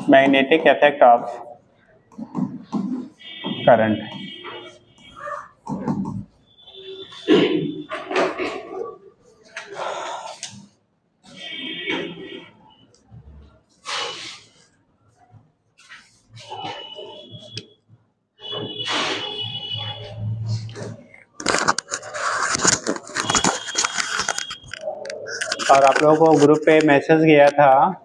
Magnetic effect of current. और आप लोगों को ग्रुप पे मैसेज गया था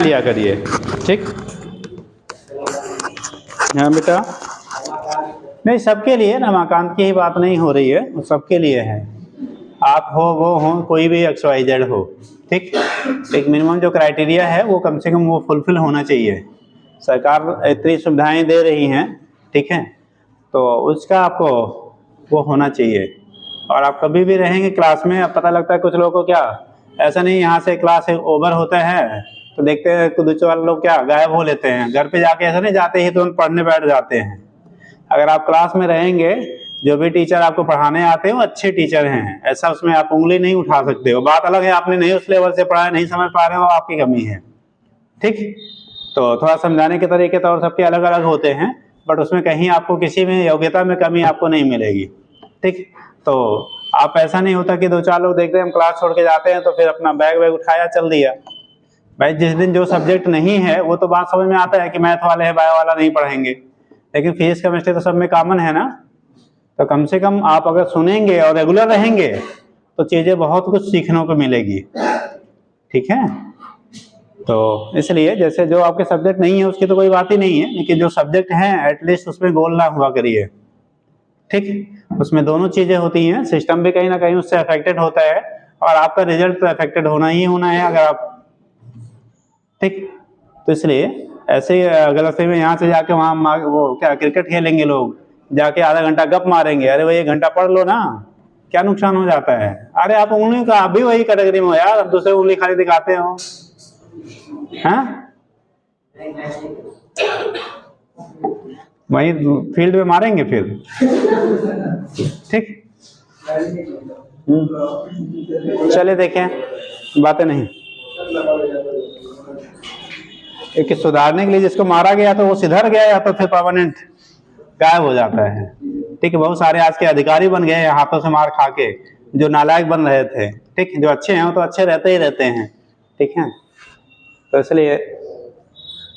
लिया करिए, ठीक। हाँ बेटा, नहीं सबके लिए, रमाकांत की ही बात नहीं हो रही है, वो सबके लिए है। आप हो, वो हो, कोई भी XYZ हो, ठीक। एक मिनिमम जो क्राइटेरिया है वो कम से कम वो फुलफिल होना चाहिए। सरकार इतनी सुविधाएं दे रही हैं, ठीक है, तो उसका आपको वो होना चाहिए। और आप कभी भी रहेंगे क्लास में, अब पता लगता है कुछ लोगों को क्या, ऐसा नहीं यहाँ से क्लास ओवर होता है तो देखते हैं कुछ वाले लोग क्या गायब हो लेते हैं, घर पे जाके ऐसा नहीं जाते ही तुरंत पढ़ने बैठ जाते हैं। अगर आप क्लास में रहेंगे, जो भी टीचर आपको पढ़ाने आते हैं वो अच्छे टीचर हैं, ऐसा उसमें आप उंगली नहीं उठा सकते हो। बात अलग है आपने नहीं उस लेवल से पढ़ा, नहीं समझ पा रहे हो, आपकी कमी है, ठीक। तो थोड़ा समझाने के तरीके तो और सबके अलग अलग होते हैं, बट उसमें कहीं आपको किसी में योग्यता में कमी आपको नहीं मिलेगी, ठीक। तो आप ऐसा नहीं होता कि दो चार लोग देखते हैं हम क्लास छोड़ के जाते हैं तो फिर अपना बैग वैग उठाया चल दिया। भाई जिस दिन जो सब्जेक्ट नहीं है वो तो बात समझ में आता है कि मैथ वाले है बायो वाला नहीं पढ़ेंगे, लेकिन फिजिक्स केमिस्ट्री तो सब में कॉमन है ना। तो कम से कम आप अगर सुनेंगे और रेगुलर रहेंगे तो चीज़ें बहुत कुछ सीखने को मिलेगी, ठीक है। तो इसलिए जैसे जो आपके सब्जेक्ट नहीं है उसकी तो कोई बात ही नहीं है, लेकिन जो सब्जेक्ट हैं एटलीस्ट उसमें गोल ना हुआ करिए, ठीक। उसमें दोनों चीज़ें होती हैं, सिस्टम भी कहीं ना कहीं उससे अफेक्टेड होता है और आपका रिजल्ट तो अफेक्टेड होना ही होना है अगर आप, ठीक। तो इसलिए ऐसे गलती में यहाँ से जाके वहाँ वो क्या क्रिकेट खेलेंगे लोग, जाके आधा घंटा गप मारेंगे, अरे भाई 1 घंटा पढ़ लो ना, क्या नुकसान हो जाता है। अरे आप उंगली का आप भी वही कैटेगरी में हो यार, अब दूसरे उंगली खाली दिखाते हो, हाँ वही फील्ड में मारेंगे फिर, ठीक। चले देखें, बातें नहीं एक सुधारने के लिए, जिसको मारा गया तो वो सुधर गया या तो फिर परमानेंट गायब हो जाता है, ठीक है। बहुत सारे आज के अधिकारी बन गए हैं हाथों से मार खा के, जो नालायक बन रहे थे, ठीक। जो अच्छे हैं वो तो अच्छे रहते ही रहते हैं, ठीक है। तो इसलिए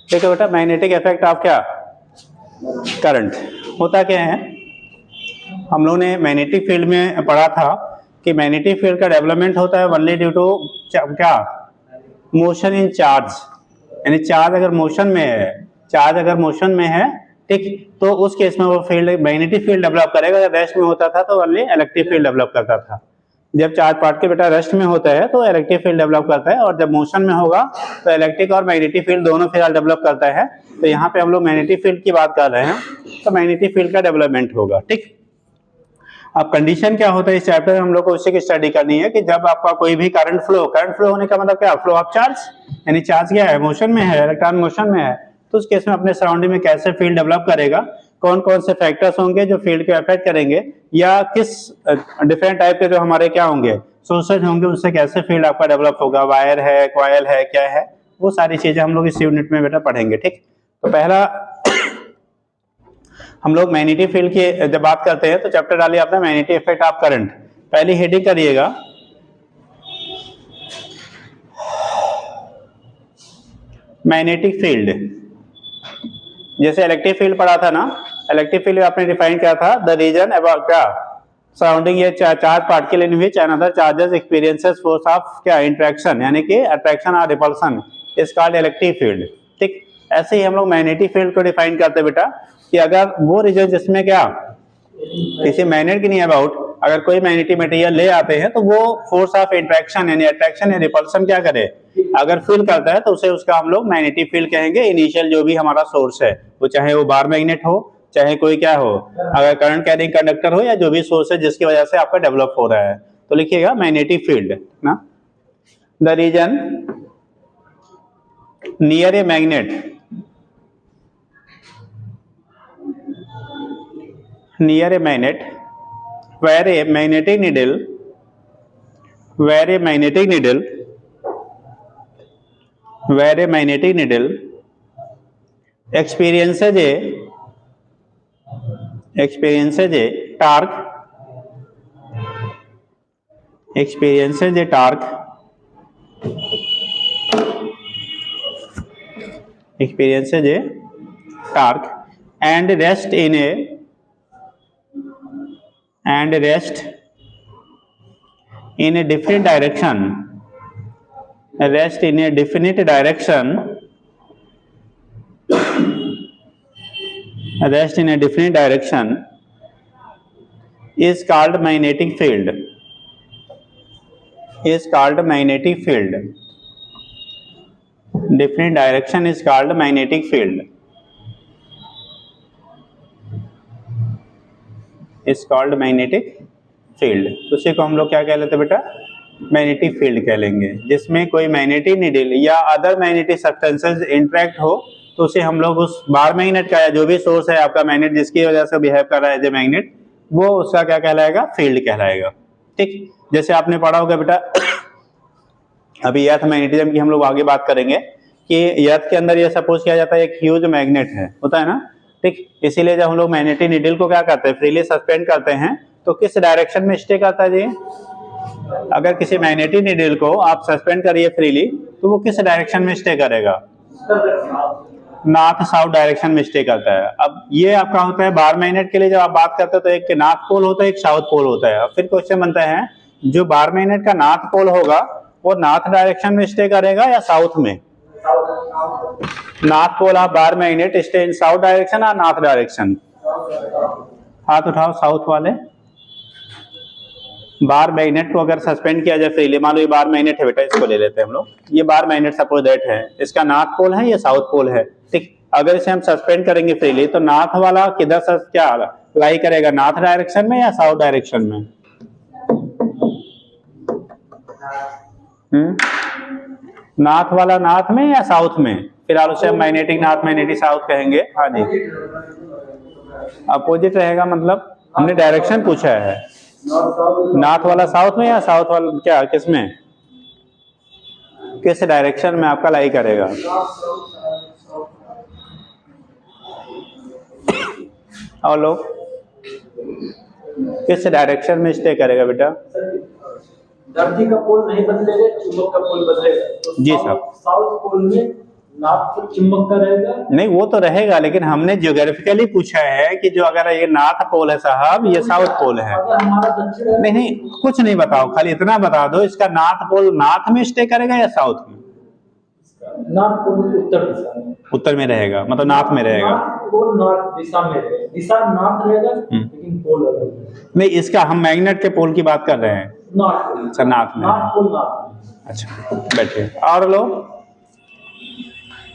ठीक है बेटा, मैग्नेटिक इफेक्ट ऑफ क्या करंट होता क्या है, हम लोगों ने मैग्नेटिक फील्ड में पढ़ा था कि मैग्नेटिक फील्ड का डेवलपमेंट होता है ओनली ड्यू टू क्या मोशन इन चार्ज, यानी चार्ज अगर मोशन में है, चार्ज अगर मोशन में है, ठीक, तो उस केस में वो फील्ड मैग्नेटिक फील्ड डेवलप करेगा। अगर रेस्ट में होता था तो ओनली इलेक्ट्रिक फील्ड डेवलप करता था। जब चार्ज पार्टिकल बेटा रेस्ट में होता है तो इलेक्ट्रिक फील्ड डेवलप करता है, और जब मोशन में होगा तो इलेक्ट्रिक और मैग्नेटिक फील्ड दोनों फील्ड डेवलप करता है। तो यहाँ पे हम लोग मैग्नेटिक फील्ड की बात कर रहे हैं, तो मैग्नेटिक फील्ड का डेवलपमेंट होगा। ठीक, अब कंडीशन क्या होता है इस चैप्टर में हम लोग को उसी की स्टडी करनी है कि जब आपका कोई भी करंट फ्लो होने का मतलब क्या, फ्लो ऑफ चार्ज, यानी चार्ज क्या है, मोशन में है, इलेक्ट्रॉन मोशन में है, तो उस केस में अपने सराउंडिंग में कैसे फील्ड डेवलप करेगा, कौन कौन से फैक्टर्स होंगे जो फील्ड को अफेक्ट करेंगे, या किस डिफरेंट टाइप के जो हमारे क्या होंगे सोर्सेज होंगे, उससे कैसे फील्ड आपका डेवलप होगा, वायर है, कॉइल है, क्या है, वो सारी चीजें हम लोग इस यूनिट में बेटा पढ़ेंगे। ठीक, तो पहला हम लोग मैग्नेटिक फील्ड की जब बात करते हैं तो चैप्टर डालिए आपने मैग्नेटिक इफेक्ट ऑफ करंट, पहली हेडिंग करिएगा मैग्नेटिक फील्ड। जैसे इलेक्ट्रिक फील्ड पढ़ा था ना, इलेक्ट्रिक फील्ड आपने डिफाइन किया था, द रीजन अबाउट क्या surrounding A charge particle in which another charges experiences force of क्या इंटरेक्शन, यानी कि अट्रैक्शन और repulsion is called electric field. ठीक, ऐसे ही हम लोग मैग्नेटिक फील्ड को डिफाइन करते हैं बेटा कि अगर वो रीजन जिसमें क्या किसी मैग्नेट की नहीं अबाउट, अगर कोई मैग्नेटिक मटेरियल ले आते हैं तो वो फोर्स ऑफ इंटरेक्शन यानी अट्रैक्शन या रिपल्शन क्या करे, अगर फील करता है तो उसे उसका हम लोग मैग्नेटिक फील्ड कहेंगे। इनिशियल जो भी हमारा सोर्स है, वो चाहे वो बार मैग्नेट हो, चाहे कोई क्या हो, अगर करंट कैरिंग कंडक्टर हो, या जो भी सोर्स है जिसकी वजह से आपका डेवलप हो रहा है, तो लिखिएगा मैग्नेटिक फील्ड ना। The region near a magnet, near a magnet where a magnetic needle experiences a torque and rest in a definite direction is called magnetic field, definite direction is called magnetic field, is called magnetic field। तो उसी को हम लोग क्या कह लेते हैं बेटा, मैग्नेटिक फील्ड कह लेंगे। जिसमें कोई मैग्नेटिक नीडल या अदर मैग्नेटिक सब्सटेंसेस इंटरेक्ट हो तो उसे हम लोग उस बार मैग्नेट का या जो भी सोर्स है आपका मैग्नेट जिसकी वजह से बिहेव कर रहा है जो मैग्नेट, वो उसका क्या कहलाएगा, फील्ड कहलाएगा। ठीक, जैसे आपने पढ़ा होगा बेटा अभी अर्थ मैग्नेटिज्म की हम लोग आगे बात करेंगे कि अर्थ के अंदर ये सपोज किया जाता है एक ह्यूज मैग्नेट है, होता है ना। ठीक, इसीलिए जब हम लोग मैग्नेटिक नीडल को क्या करते हैं, फ्रीली सस्पेंड करते हैं, तो किस डायरेक्शन में स्टे करता है जी, अगर किसी मैग्नेटिक नीडल को आप सस्पेंड करिए फ्रीली तो वो किस डायरेक्शन में स्टे करेगा, नॉर्थ साउथ डायरेक्शन में स्टे करता है। अब ये आपका होता है बार मैग्नेट के लिए, जब आप बात करते हो तो एक नॉर्थ पोल होता है, एक साउथ पोल होता है। अब फिर क्वेश्चन बनता है जो बार मैग्नेट का नॉर्थ पोल होगा वो नॉर्थ डायरेक्शन में स्टे करेगा या साउथ में, north pole of bar magnet stay in south direction और नॉर्थ डायरेक्शन, हाथ उठाओ साउथ वाले। बार मैग्नेट को अगर सस्पेंड किया जाए फ्रीली, मान लो ये बार मैग्नेट है बेटा, इसको ले लेते हैं हम लोग, ये बार मैग्नेट सपोज दैट है, इसका नॉर्थ पोल है, ये साउथ पोल है। ठीक, अगर इसे हम सस्पेंड करेंगे फ्रीली तो नॉर्थ वाला किधर से क्या लाई करेगा, नॉर्थ डायरेक्शन में या साउथ डायरेक्शन में, नॉर्थ वाला नॉर्थ में या साउथ में, फिलहाल उसे हम मैग्नेटिक नॉर्थ मैग्नेटिक साउथ कहेंगे। हाँ जी, अपोजिट रहेगा, मतलब हमने डायरेक्शन पूछा है, नॉर्थ वाला साउथ में या साउथ वाला क्या, किसमें, किस डायरेक्शन में आपका लाई करेगा। और लोग किस डायरेक्शन में स्टे करेगा बेटा, धरती का पोल नहीं बदलेगा, चुंबक का पोल बदलेगा। तो जी साहब, साउथ पोल में नॉर्थ पोल चुंबक का रहेगा, नहीं वो तो रहेगा, लेकिन हमने ज्योग्राफिकली पूछा है कि जो अगर ये नॉर्थ पोल है साहब, ये साउथ पोल है, अगर हमारा दक्षिण नहीं नहीं कुछ नहीं बताओ, खाली इतना बता दो इसका नॉर्थ पोल नॉर्थ में स्टे करेगा या साउथ में, नॉर्थ पोल उत्तर दिशा में, उत्तर में रहेगा, मतलब नॉर्थ में रहेगा, पोल नॉर्थ दिशा में रहेगा, दिशा नॉर्थ रहेगा लेकिन पोल अलग। नहीं इसका हम मैग्नेट के पोल की बात कर रहे हैं, नॉर्थ अच्छा नाथ में है। North pole north. अच्छा बैठिए और लोग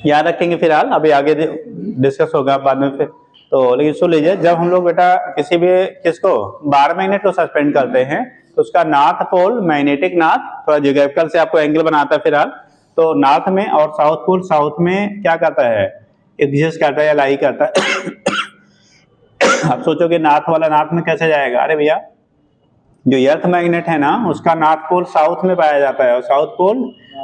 याद रखेंगे फिलहाल, अभी आगे डिस्कस होगा बाद में फिर। तो लेकिन सुन लीजिए, जब हम लोग बेटा किसी भी किसको 12 मैग्नेट को सस्पेंड करते हैं तो उसका नॉर्थ पोल मैग्नेटिक नॉर्थ, थोड़ा ज्योग्राफिकल से आपको एंगल बनाता है फिलहाल, तो नॉर्थ में और साउथ पोल साउथ में क्या करता है, एग्जिस्ट करता है या लाई करता है। आप सोचोगे नॉर्थ वाला नॉर्थ में कैसे जाएगा, अरे भैया जो अर्थ मैग्नेट है ना उसका नॉर्थ पोल साउथ में पाया जाता है और साउथ पोल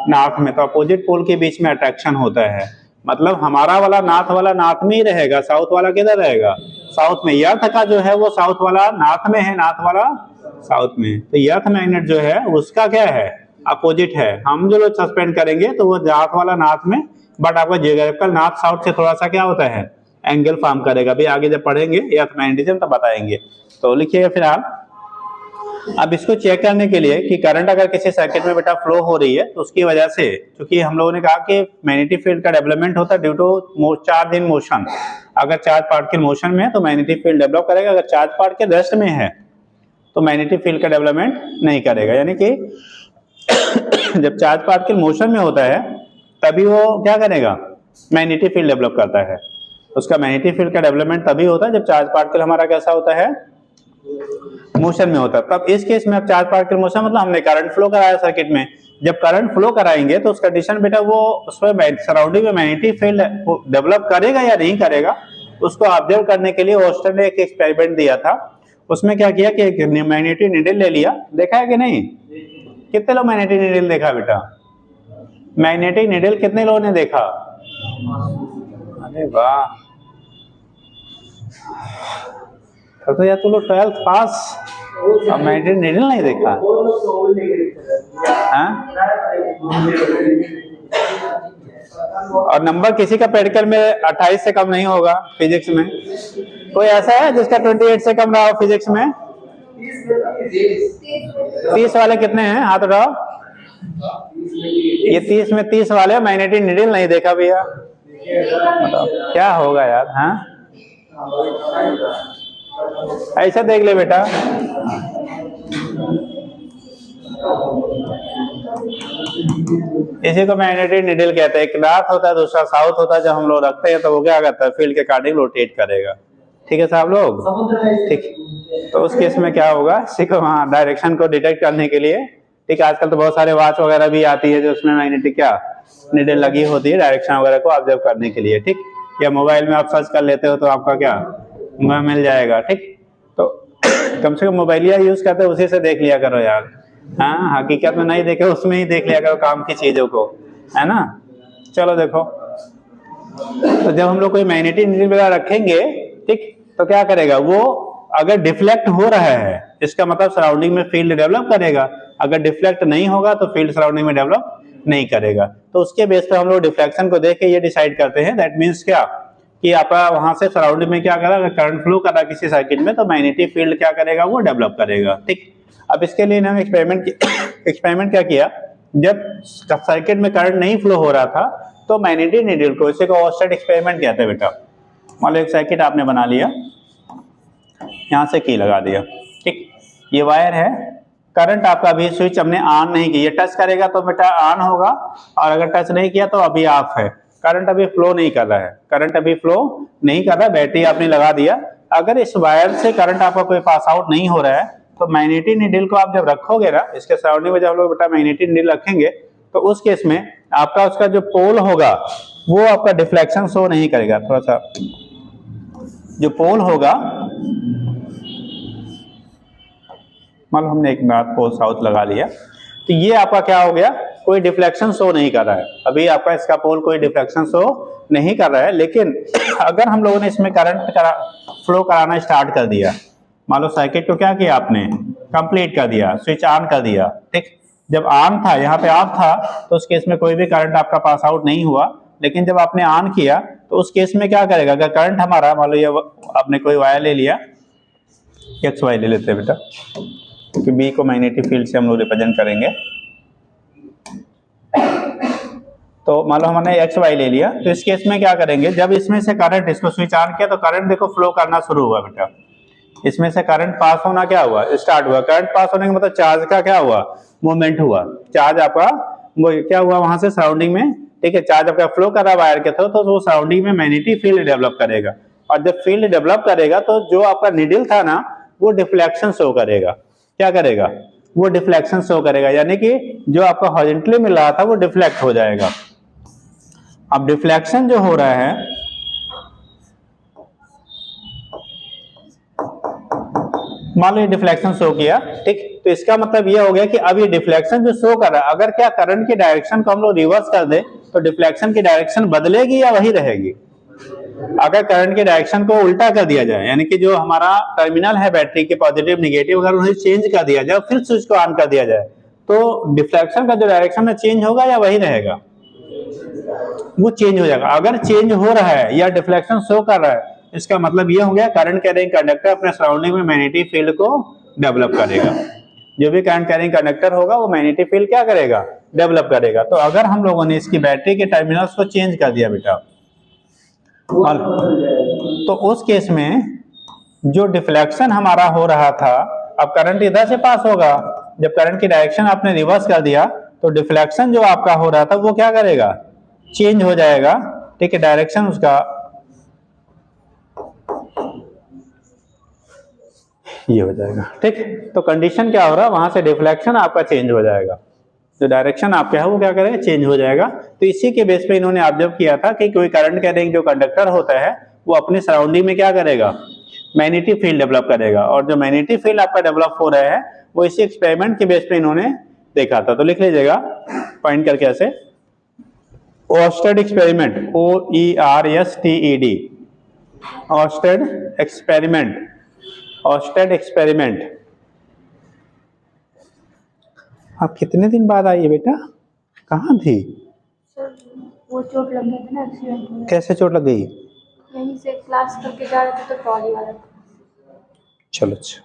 नॉर्थ में, तो अपोजिट पोल के बीच में अट्रैक्शन होता है। मतलब हमारा वाला नॉर्थ में ही रहेगा, साउथ वाला किधर रहेगा, साउथ में। अर्थ का जो है वो साउथ वाला नॉर्थ में है, नॉर्थ वाला साउथ में। तो अर्थ मैग्नेट जो है उसका क्या है, अपोजिट है। हम जो लोग सस्पेंड करेंगे तो वो नॉर्थ वाला नॉर्थ में, बट आपका जियोग्राफिकल नॉर्थ साउथ से थोड़ा सा क्या होता है, एंगल फॉर्म करेगा। अभी आगे जब पढ़ेंगे अर्थ मैग्नेटिज्म तब बताएंगे। तो लिखिएगा फिलहाल। अब इसको चेक करने के लिए कि करंट अगर किसी सर्किट में बेटा फ्लो हो रही है तो उसकी वजह से, क्योंकि हम लोगों ने कहा कि मैग्नेटिक फील्ड का डेवलपमेंट होता है due to charge in motion. अगर चार्ज पार्टिकल मोशन में है तो मैग्नेटिक फील्ड डेवलप करेगा, अगर चार्ज पार्टिकल रेस्ट में है तो मैग्नेटिक फील्ड का डेवलपमेंट नहीं करेगा। यानी कि जब चार्ज पार्टिकल मोशन में होता है तभी वो क्या करेगा, मैग्नेटिक फील्ड डेवलप करता है। उसका मैग्नेटिक फील्ड का डेवलपमेंट तभी होता है जब चार्ज पार्टिकल हमारा कैसा होता है, मोशन में होता है। तब इस केस में अब चार्ज पार्टिकल मोशन मतलब हमने करंट फ्लो कराया सर्किट में। जब करंट फ्लो कराएंगे तो उस कंडीशन बेटा वो उसमें सराउंडिंग में मैग्नेटिक फील्ड डेवलप करेगा या नहीं करेगा, उसको ऑब्जर्व करने के लिए ओस्टर ने एक एक्सपेरिमेंट दिया था। उसमें क्या किया कि एक मैग्नेटिक नीडल ले लिया, देखा है कि नहीं, कितने लोग मैग्नेटिक नीडल देखा बेटा, मैग्नेटिक नीडल कितने लोगों ने देखा, अरे वाह, तो यार तुम लोग 12th पास और मैग्नेटिक नीडल नहीं देखा, हाँ? और नंबर किसी का प्रैक्टिकल में 28 से कम नहीं होगा फिजिक्स में। कोई ऐसा है जिसका 28 से कम रहा हो फिजिक्स में? 30 वाले कितने हैं, हाथ उठाओ। ये 30 में 30 वाले मैग्नेटिक नीडल नहीं देखा भैया, बताओ क्या होगा यार, हाँ? ऐसा देख ले बेटा, इसी को मैग्नेटिक नीडल कहते हैं। एक नॉर्थ होता है दूसरा साउथ होता है। जब हम लोग रखते हैं तो वो क्या करता है, फील्ड के अकॉर्डिंग रोटेट करेगा। ठीक है साहब लोग, ठीक। तो उस केस में क्या होगा, सीखो हाँ डायरेक्शन को डिटेक्ट करने के लिए। ठीक है, आजकल तो बहुत सारे वॉच वगैरह भी आती है जो उसमें मैग्नेटिक क्या नीडल लगी होती है डायरेक्शन वगैरह को ऑब्जर्व करने के लिए। ठीक, या मोबाइल में आप सर्च कर लेते हो तो आपका क्या मिल जाएगा। ठीक, तो कम से कम मोबाइल यूज करते हो उसी से देख लिया करो यार, हाँ हकीकत में नहीं देखे उसमें ही देख लिया करो काम की चीजों को, है ना। चलो देखो, तो जब हम लोग कोई मैग्नेटिक नीडल वगैरह रखेंगे, ठीक, तो क्या करेगा वो, अगर डिफ्लेक्ट हो रहा है इसका मतलब सराउंडिंग में फील्ड डेवलप करेगा, अगर डिफ्लेक्ट नहीं होगा तो फील्ड सराउंडिंग में डेवलप नहीं करेगा। तो उसके बेस पे हम लोग डिफ्लेक्शन को देख के ये डिसाइड करते हैं, दैट मीन्स क्या कि आपका वहां से सराउंडिंग में क्या करा, अगर करंट फ्लो कर रहा किसी सर्किट में तो मैग्नेटिक फील्ड क्या करेगा, वो डेवलप करेगा। ठीक, अब इसके लिए हम एक्सपेरिमेंट क्या किया, जब सर्किट में करंट नहीं फ्लो हो रहा था तो मैग्नेटिक नीडल को, इसे को ओस्टेड एक्सपेरिमेंट कहते हैं बेटा। मान लो एक सर्किट आपने बना लिया, यहाँ से की लगा दिया, ठीक, ये वायर है, करंट आपका अभी स्विच हमने ऑन नहीं किया, टच करेगा तो बेटा ऑन होगा और अगर टच नहीं किया तो अभी ऑफ है, करंट अभी फ्लो नहीं कर रहा है, करंट अभी फ्लो नहीं कर रहा, बैटरी आपने लगा दिया। अगर इस वायर से करंट आपका कोई पास आउट नहीं हो रहा है तो मैग्नेटिक नीडल को आप जब रखोगे ना, इसके सराउंडिंग में जब लोग बेटा मैग्नेटिक नीडल रखेंगे तो उस केस में आपका उसका जो पोल होगा वो आपका डिफ्लेक्शन शो नहीं करेगा। थोड़ा सा जो पोल होगा, मान लो हमने एक नॉर्थ पोल साउथ लगा लिया, तो ये आपका क्या हो गया, कोई डिफ्लेक्शन शो नहीं कर रहा है, अभी आपका इसका पोल कोई डिफ्लेक्शन शो नहीं कर रहा है। लेकिन अगर हम लोगों ने इसमें करंट फ्लो कराना स्टार्ट कर दिया, मान लो सर्किट को क्या किया आपने, कंप्लीट कर दिया, स्विच ऑन कर दिया, ठीक, जब ऑन था यहाँ पे ऑफ था तो उस केस में कोई भी करंट आपका पास आउट नहीं हुआ। लेकिन जब आपने ऑन किया तो उस केस में क्या करेगा, अगर करंट हमारा, मान लो ये आपने कोई वायर ले लिया, एक्स वाई ले लेते हैं बेटा, क्योंकि बी को मैग्नेटिक फील्ड से हम लोग रिप्रेजेंट करेंगे। तो मान लो हमने एक्स वाई ले लिया, तो इस केस में क्या करेंगे, जब इसमें से करंट, इसको स्विच ऑन किया तो करंट देखो फ्लो करना शुरू हुआ बेटा, इसमें से करंट पास होना क्या हुआ, स्टार्ट हुआ। करंट पास होने का मतलब चार्ज का क्या हुआ, मूवमेंट हुआ। चार्ज आपका वो क्या हुआ वहां से सराउंडिंग में, ठीक है। चार्ज आपका फ्लो कर रहा है वायर के थ्रू, तो वो सराउंडिंग में मैग्नेटिक फील्ड डेवलप करेगा, और जब फील्ड डेवलप करेगा तो जो आपका नीडल था ना वो डिफ्लेक्शन शो करेगा। क्या करेगा, वो डिफ्लेक्शन शो करेगा, यानी कि जो आपका हॉरिजॉन्टली मिल रहा था वो डिफ्लेक्ट हो जाएगा। अब डिफ्लेक्शन जो हो रहा है, मान लो ये डिफ्लेक्शन शो किया, ठीक, तो इसका मतलब ये हो गया कि अब ये डिफ्लेक्शन जो शो कर रहा है, अगर क्या करंट की डायरेक्शन को हम लोग रिवर्स कर दे तो डिफ्लेक्शन की डायरेक्शन बदलेगी या वही रहेगी। अगर करंट के डायरेक्शन को उल्टा कर दिया जाए, यानी कि जो हमारा टर्मिनल है बैटरी के पॉजिटिव नेगेटिव, अगर उन्हें चेंज कर दिया जाए, फिर स्विच को ऑन कर दिया जाए, तो डिफ्लेक्शन का जो डायरेक्शन है चेंज होगा या वही रहेगा, वो चेंज हो जाएगा। अगर चेंज हो रहा है या डिफ्लेक्शन शो कर रहा है, इसका मतलब ये हो गया करंट कैरिंग कंडक्टर अपने सराउंडिंग में मैग्नेटिक फील्ड को डेवलप करेगा। जो भी करंट कैरिंग कंडक्टर होगा वो मैग्नेटिक फील्ड क्या करेगा, डेवलप करेगा। तो अगर हम लोगों ने इसकी बैटरी के टर्मिनल्स को चेंज कर दिया बेटा, तो उस केस में जो डिफ्लेक्शन हमारा हो रहा था, अब करंट इधर से पास होगा, जब करंट की डायरेक्शन आपने रिवर्स कर दिया तो डिफ्लेक्शन जो आपका हो रहा था वो क्या करेगा, चेंज हो जाएगा, ठीक है, डायरेक्शन उसका ये हो जाएगा, ठीक। तो कंडीशन क्या हो रहा है, वहां से डिफ्लेक्शन आपका चेंज हो जाएगा, जो डायरेक्शन आपका है वो क्या करेगा, चेंज हो जाएगा। तो इसी के बेस पे इन्होंने ऑब्जर्व किया था कि कोई करंट कैरिंग जो कंडक्टर होता है वो अपनी सराउंडिंग में क्या करेगा, मैग्नेटिक फील्ड डेवलप करेगा, और जो मैग्नेटिक फील्ड आपका डेवलप हो रहा है वो इसी एक्सपेरिमेंट के बेस पे इन्होंने देखा था। तो लिख लीजिएगा पॉइंट करके ऐसे, Oersted experiment, OERSTED, Oersted experiment, Oersted experiment. आप कितने दिन बाद आई है बेटा, कहाँ थी? सर वो चोट लग गई थी ना, एक्सीडेंट में। कैसे चोट लग गई? यहीं से क्लास करके जा रहे थे तो ट्रॉली वाला था। चलो अच्छा,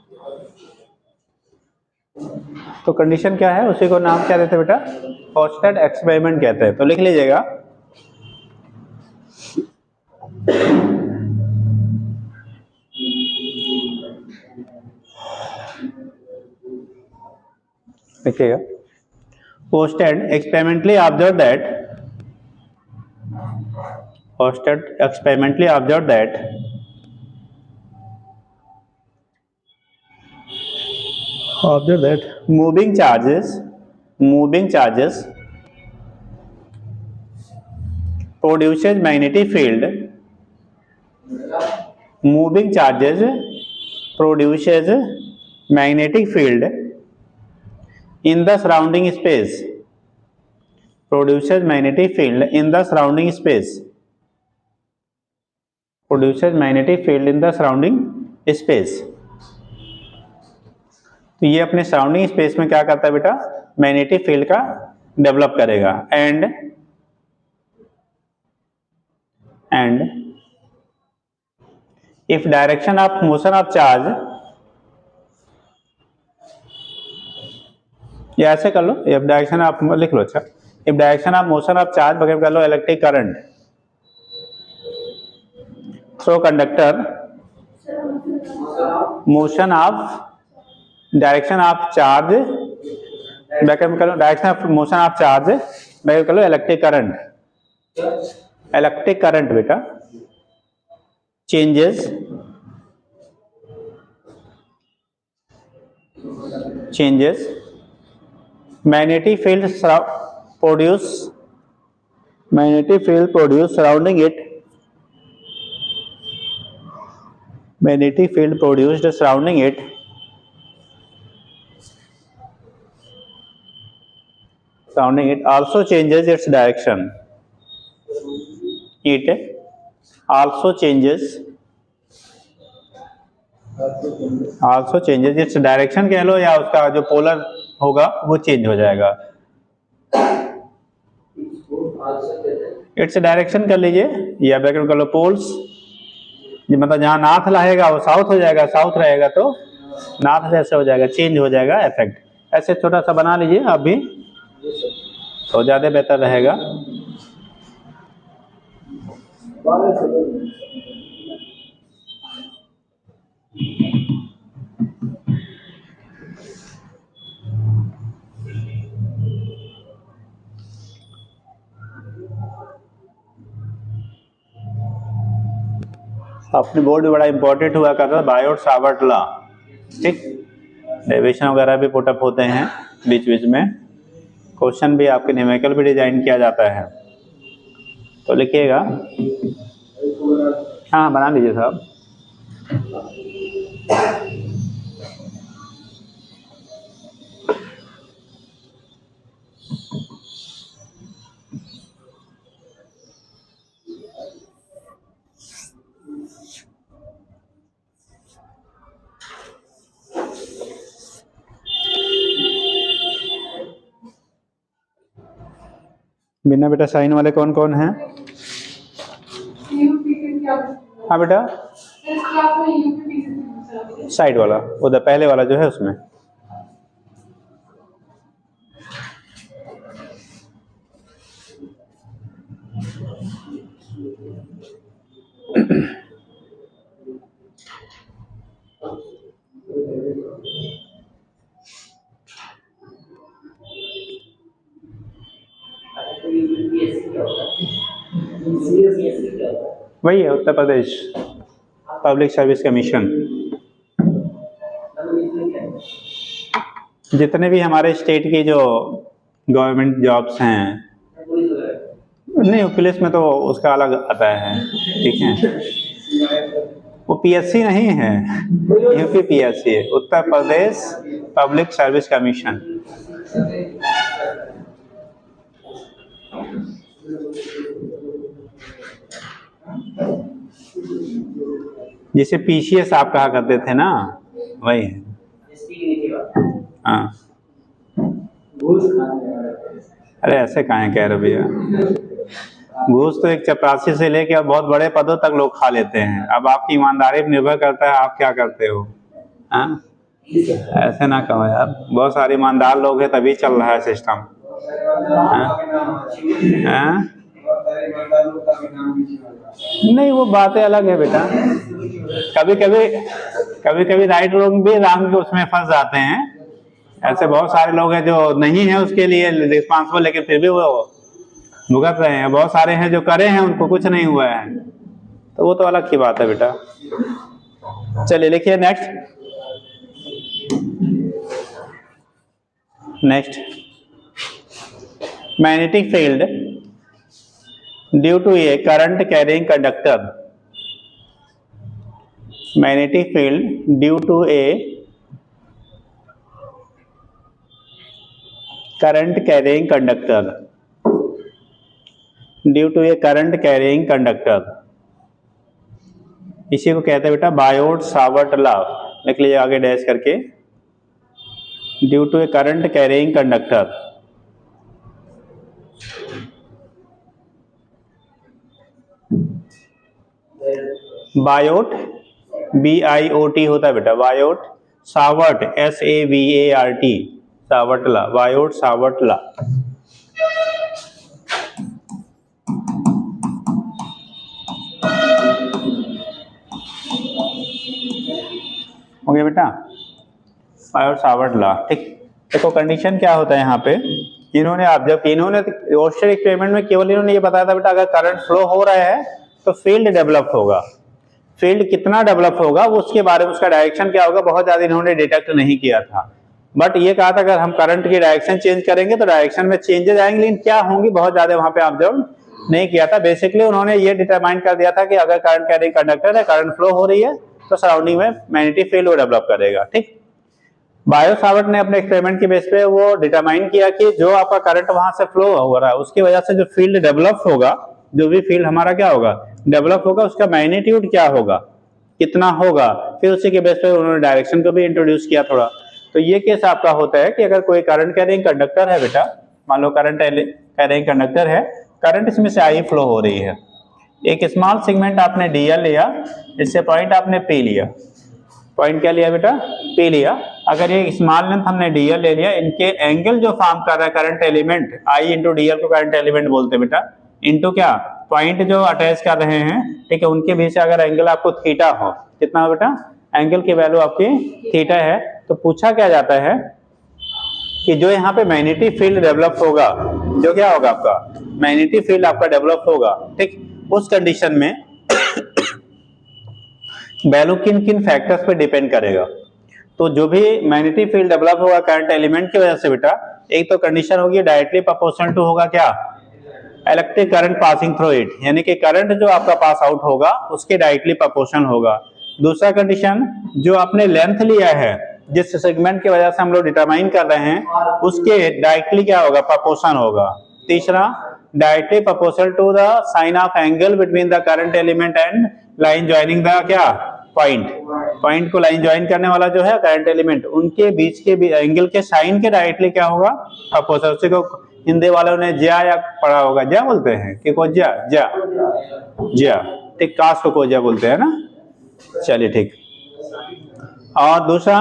तो कंडीशन क्या है, उसी को नाम क्या देते हैं बेटा, ओर्स्टेड एक्सपेरिमेंट कहते हैं। तो लिख लीजिएगा देखिएगा, Oersted experimentally observed that moving charges produces magnetic field, moving charges produces magnetic field in the surrounding space, produces magnetic field in the surrounding space, produces magnetic field in the surrounding space। तो ये अपने surrounding space में क्या करता है बेटा, magnetic field का develop करेगा। And if direction of motion of charge, या ऐसे कर लो, इफ डायरेक्शन ऑफ, लिख लो अच्छा, if direction of motion of charge वगैरह कर लो, electric current through conductor, motion of direction of charge bracket में कर लो, direction of motion of charge bracket कर लो, इलेक्ट्रिक करंट, इलेक्ट्रिक करंट बेटा changes magnetic field produced surrounding it, magnetic field produced surrounding it also changes its direction, it also changes its direction कह लो, या उसका जो पोलर होगा वो change हो जाएगा। इट्स डायरेक्शन कर लीजिए, या ब्रैकेट कर लो पोल्स, मतलब जहां नॉर्थ रहेगा वो साउथ हो जाएगा, साउथ रहेगा तो नॉर्थ जैसे हो जाएगा, चेंज हो जाएगा इफेक्ट। ऐसे छोटा सा बना लीजिए आप भी, तो ज्यादा बेहतर रहेगा। अपने बोर्ड में बड़ा इंपॉर्टेंट हुआ करता था बायोट सावर्ट लॉ, ठीक। डेरिवेशन वगैरह भी पुटअप होते हैं बीच बीच में, क्वेश्चन भी आपके न्यूमेरिकल भी डिजाइन किया जाता है। तो लिखिएगा, हाँ बना लीजिए साहब। बिना बेटा साइन वाले कौन कौन हैं? हाँ बेटा, साइड वाला उधर पहले वाला जो है उसमें। वही है Uttar Pradesh public service commission. जितने भी हमारे स्टेट की जो गवर्नमेंट जॉब्स हैं, नहीं पुलिस में तो उसका अलग आता है, ठीक है। वो पीएससी नहीं है, यूपी पीएससी है, Uttar Pradesh public service commission. जिसे पीसीएस आप कहा करते थे ना, वही है। हाँ, अरे ऐसे कहाँ कह रहे भैया, घूस तो एक चपरासी से लेके बहुत बड़े पदों तक लोग खा लेते हैं। अब आपकी ईमानदारी पर निर्भर करता है आप क्या करते हो। हाँ, ऐसे ना कहो यार, बहुत सारे ईमानदार लोग हैं तभी चल रहा है सिस्टम। हाँ? नहीं वो बातें अलग है बेटा, कभी कभी राइट लोग भी रंग के उसमें फंस जाते हैं। ऐसे बहुत सारे लोग हैं जो नहीं है उसके लिए रिस्पॉन्सिबल, लेकिन फिर भी वो भुगत रहे हैं। बहुत सारे हैं जो करे हैं उनको कुछ नहीं हुआ है, तो वो तो अलग की बात है बेटा। चलिए लिखिए next. Magnetic field due to a current carrying conductor. Magnetic field due to a current carrying conductor, due to a current carrying conductor, इसी को कहते हैं बेटा बायोट सावर्ट लॉ। लिख लीजिए आगे डैश करके, due to a current carrying conductor. Biot BIOT होता है बेटा, Biot Savart SAVART, Savart law, Biot Savart law. हो गया बेटा, बायोट सावर्ट लॉ, ठीक। देखो कंडीशन क्या होता है यहाँ पे, इन्होंने ऑस्टर एक्सपेरिमेंट में केवल इन्होंने ये बताया था बेटा अगर करंट फ्लो हो रहा है तो फील्ड डेवलप होगा। फील्ड कितना डेवलप होगा वो उसके बारे में, उसका डायरेक्शन क्या होगा, बहुत ज्यादा इन्होंने डिटेक्ट नहीं किया था। बट ये कहा था अगर हम करंट की डायरेक्शन चेंज करेंगे तो डायरेक्शन में चेंजेस आएंगे, लेकिन क्या होंगी बहुत ज्यादा वहां पे ऑब्जर्व नहीं किया था। बेसिकली उन्होंने ये डिटरमाइन कर दिया था कि अगर करंट कैरिंग कंडक्टर है, करंट फ्लो हो रही है तो सराउंडिंग में मैग्नेटिक फील्ड वो डेवलप करेगा, ठीक। बायोट सावर्ट ने अपने एक्सपेरिमेंट के बेस पे वो डिटरमाइन किया कि जो आपका करंट वहां से फ्लो हो रहा है उसकी वजह से जो फील्ड डेवलप होगा, जो भी फील्ड हमारा क्या होगा डेवलप होगा, उसका मैग्नीट्यूड क्या होगा, कितना होगा। फिर उसी के बेस पे उन्होंने डायरेक्शन को भी इंट्रोड्यूस किया थोड़ा। तो ये केस आपका होता है कि अगर कोई करंट कैरिंग कंडक्टर है बेटा, मान लो करंट कैरिंग कंडक्टर है, करंट इसमें से आई फ्लो हो रही है, एक स्मॉल सेगमेंट आपने DL लिया, इससे पॉइंट आपने P लिया, पॉइंट क्या लिया बेटा P लिया। अगर ये स्मॉल लेंथ हमने DL ले लिया, इनके एंगल जो फॉर्म कर रहा है current element I into DL को करंट एलिमेंट बोलते हैं बेटा, इंटू क्या पॉइंट जो अटैच कर रहे हैं, ठीक है, उनके बीच से अगर एंगल आपको थीटा हो, कितना हो बेटा, एंगल की वैल्यू आपकी थीटा है, तो पूछा क्या जाता है कि जो यहाँ पे मैग्नेटिक फील्ड डेवलप होगा, जो क्या होगा आपका मैग्नेटिक फील्ड आपका डेवलप होगा, ठीक, उस कंडीशन में वैल्यू किन किन फैक्टर्स पे डिपेंड करेगा। तो जो भी मैग्नेटिक फील्ड डेवलप होगा करंट एलिमेंट की वजह से बेटा, एक तो कंडीशन होगी डायरेक्टली प्रोपोर्शनल टू होगा क्या, electric current passing through it, यानी कि करंट जो आपका पास आउट होगा उसके डायरेक्टली प्रोपोर्शनल होगा। दूसरा कंडीशन, जो आपने लेंथ लिया है जिस सेगमेंट की वजह से हम लोग डिटरमाइन कर रहे हैं उसके डायरेक्टली क्या होगा, प्रोपोर्शन होगा। तीसरा, directly proportional to the sine of angle between the current element and line joining the क्या, पॉइंट को लाइन ज्वाइन करने वाला जो है करंट एलिमेंट, उनके बीच के एंगल के साइन के डायरेक्टली क्या होगा, प्रोपोर्शनल। उसी को हिंदी वालों ने ज्या या पढ़ा होगा, ज्या बोलते हैं कि को ज्या ज्या ज्या, ठीक, काश को ज्या बोलते हैं ना। चलिए ठीक। और दूसरा,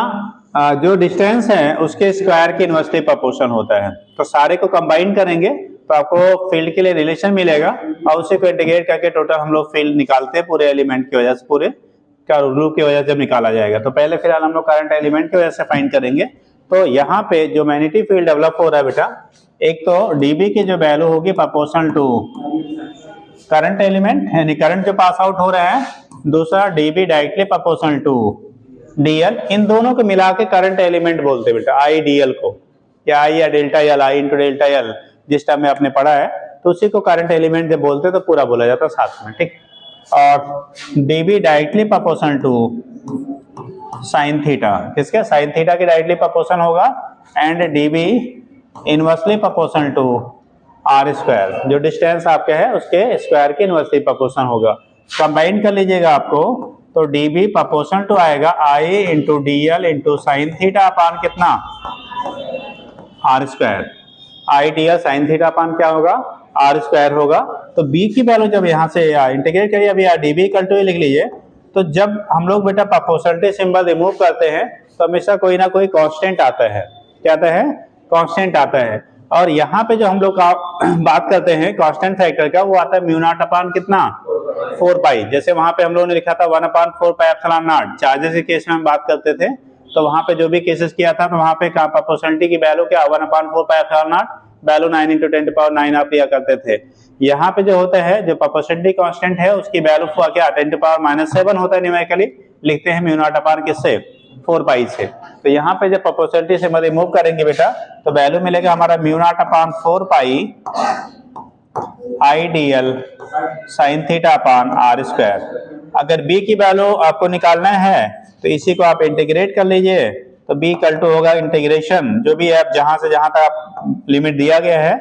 जो डिस्टेंस है उसके स्क्वायर के इनवर्सली प्रोपोर्शन होता है। तो सारे को कंबाइन करेंगे तो आपको फील्ड के लिए रिलेशन मिलेगा और उसे को इंटीग्रेट करके टोटल हम लोग फील्ड निकालते हैं पूरे एलिमेंट की वजह से, पूरे क्या ग्रुप की वजह से जब निकाला जाएगा। तो पहले फिलहाल हम लोग करंट एलिमेंट की वजह से फाइंड करेंगे। तो यहाँ पे जो मैग्नेटिक फील्ड डेवलप हो रहा है बेटा, एक तो डीबी की जो वैल्यू होगी प्रोपोर्शनल टू करंट एलिमेंट यानी करंट जो पास आउट हो रहा है, दूसरा DB directly proportional to DL, इन दोनों को मिला के करंट एलिमेंट बोलते हैं बेटा, आई डीएल को, या आई या डेल्टा एल, आई इंटू डेल्टा एल जिस टाइम में आपने पढ़ा है, तो उसी को करंट एलिमेंट जब बोलते हैं तो पूरा बोला जाता है साथ में, ठीक। और dB directly proportional to sine theta, किसके, साइन थीटा के डायरेक्टली प्रोपोर्शन होगा, and dB inversely proportional to R square, जो डिस्टेंस आपके है उसके स्क्वायर के इनवर्सली प्रोपोर्शन होगा। कंबाइन कर लीजिएगा आपको, तो डीबी प्रोपोर्शनल टू आएगा I into D L into sine theta upon कितना, R square. I D L sine theta upon क्या होगा, आर स्क्वायर होगा। तो बी की वैल्यू जब यहाँ से इंटीग्रेट करिए, अभी डीबी इक्वल टू लिख लीजिए। तो जब हम लोग बेटा प्रोपोर्शनलिटी सिंबल रिमूव करते हैं तो हमेशा कोई ना कोई कांस्टेंट आता है, क्या आता है, कांस्टेंट आता है। और यहाँ पे जो हम लोग बात करते हैं कांस्टेंट फैक्टर का, वो आता है म्यू नॉट अपान कितना, 4 पाई। जैसे वहां पे हम लोगों ने लिखा था 1/4 पाई एप्सिलॉन नॉट, चार्जेस के केस में हम बात करते थे, तो वहां पे जो भी केसेस किया था तो वहां पे प्रोपोर्शनलिटी की वैल्यू क्या, 1/4 पाई एप्सिलॉन नॉट, वैल्यू 9 × 10⁻9 आप लिया करते थे। यहाँ पे जो होता है, जो प्रोपोर्शनलिटी कांस्टेंट है उसकी वैल्यू क्या 10⁻⁷ होता है, न्यूमेरिकली लिखते हैं म्यू नॉट अपान किससे, 4 पाई से। तो यहाँ पे जब प्रोपोर्शनलिटी से रिमूव करेंगे बेटा तो वैल्यू मिलेगा हमारा mu naught upon 4 pi I D L sine theta upon R square. अगर बी की वैल्यू आपको निकालना है तो इसी को आप इंटीग्रेट कर लीजिए, तो बी इक्वल टू होगा इंटीग्रेशन, जो भी है जहां से जहां तक आप लिमिट दिया गया है,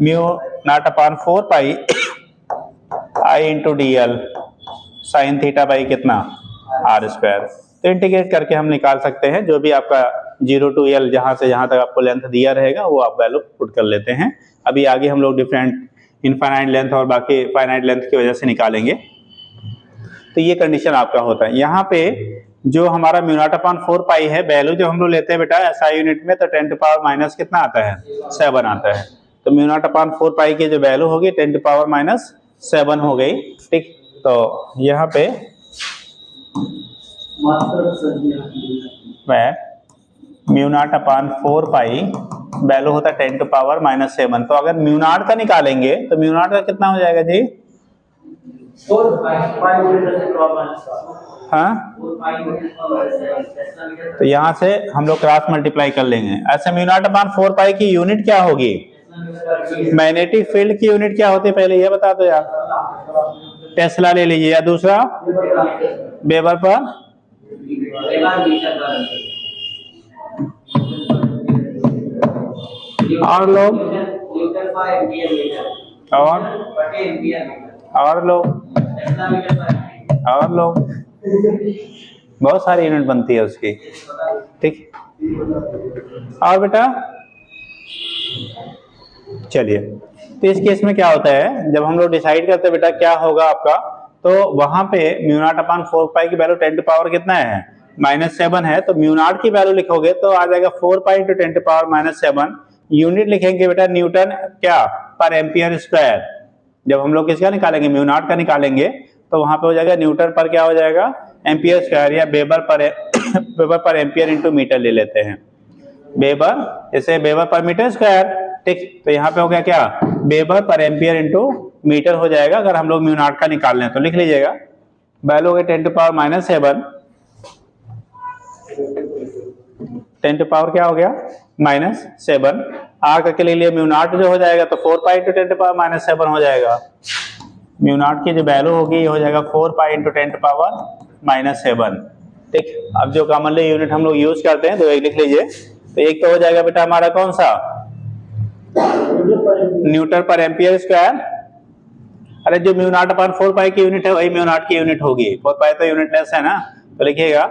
mu naught upon 4 pi I into D L sine theta by कितना, आर स्क्वायर। तो इंटीग्रेट करके हम निकाल सकते हैं जो भी आपका 0 to L जहां से जहां तक आपको लेंथ दिया रहेगा वो आप वैल्यू पुट कर लेते हैं। अभी आगे हम लोग डिफरेंट इनफाइनाइट लेंथ और बाकी फाइनाइट लेंथ की वजह से निकालेंगे। तो ये कंडीशन आपका होता है। यहाँ पे जो हमारा म्यू नॉट अपान 4 पाई है, वैल्यू जो हम लोग लेते हैं बेटा SI यूनिट में, तो 10⁻⁻ कितना आता है, 7 आता है। तो म्यू नॉट अपान 4 पाई की जो वैल्यू होगी 10⁻⁷ हो गई, ठीक। तो यहाँ पे mu naught upon 4 pi value होता है 10⁻⁷। तो अगर म्यू नॉट का निकालेंगे तो म्यू नॉट का कितना हो जाएगा जी, 4 पाई, हाँ, तो यहाँ से हम लोग क्रॉस मल्टीप्लाई कर लेंगे। ऐसे म्यू नॉट अपान 4 पाई की यूनिट क्या होगी, मैग्नेटिक फील्ड की यूनिट क्या होती है पहले ये बता दो यार, टेस्ला ले लीजिए, या दूसरा वेबर पर और लोग और लोग बहुत सारी यूनिट बनती है उसकी, ठीक। और बेटा चलिए, तो इस केस में क्या होता है, जब हम लोग डिसाइड करते हैं बेटा क्या होगा आपका, तो वहां पे म्यू नॉट अपान 4 पाई की वैल्यू 10 पावर कितना है, -7 है। तो म्यू नॉट की वैल्यू लिखोगे तो आ जाएगा 4 पाई × 10⁻⁷। यूनिट लिखेंगे बेटा न्यूटन क्या पर एम्पियर स्क्वायर। जब हम लोग किसका निकालेंगे, म्यू नॉट का निकालेंगे, तो वहां पे हो जाएगा न्यूटन पर क्या हो जाएगा, एम्पियर स्क्वायर, या weber per ampere into metre ले लेते हैं, वेबर जैसे वेबर पर मीटर स्क्वायर, ठीक। तो यहाँ पे हो गया क्या, weber per ampere into metre हो जाएगा। अगर हम लोग म्यू नॉट का निकाल लें तो लिख लीजिएगा वैल्यू हो गया 10 to power minus 7, 10 to power क्या हो गया माइनस 7। आर के लिए म्यू नॉट जो हो जाएगा तो 4 pi into 10 to power minus 7 हो जाएगा। म्यू नॉट की जो वैल्यू होगी ये हो जाएगा 4 pi into 10 to power minus 7। ठीक, अब जो कॉमनली यूनिट हम लोग यूज करते हैं तो एक लिख लीजिए। तो एक तो हो जाएगा बेटा हमारा कौन सा, न्यूटन पर एम्पियर स्क्वायर। अरे जो म्यू नॉट अपन 4 पाई की यूनिट है वही म्यू नॉट की यूनिट होगी, 4 पाई तो यूनिट लेस है ना, तो लिखिएगा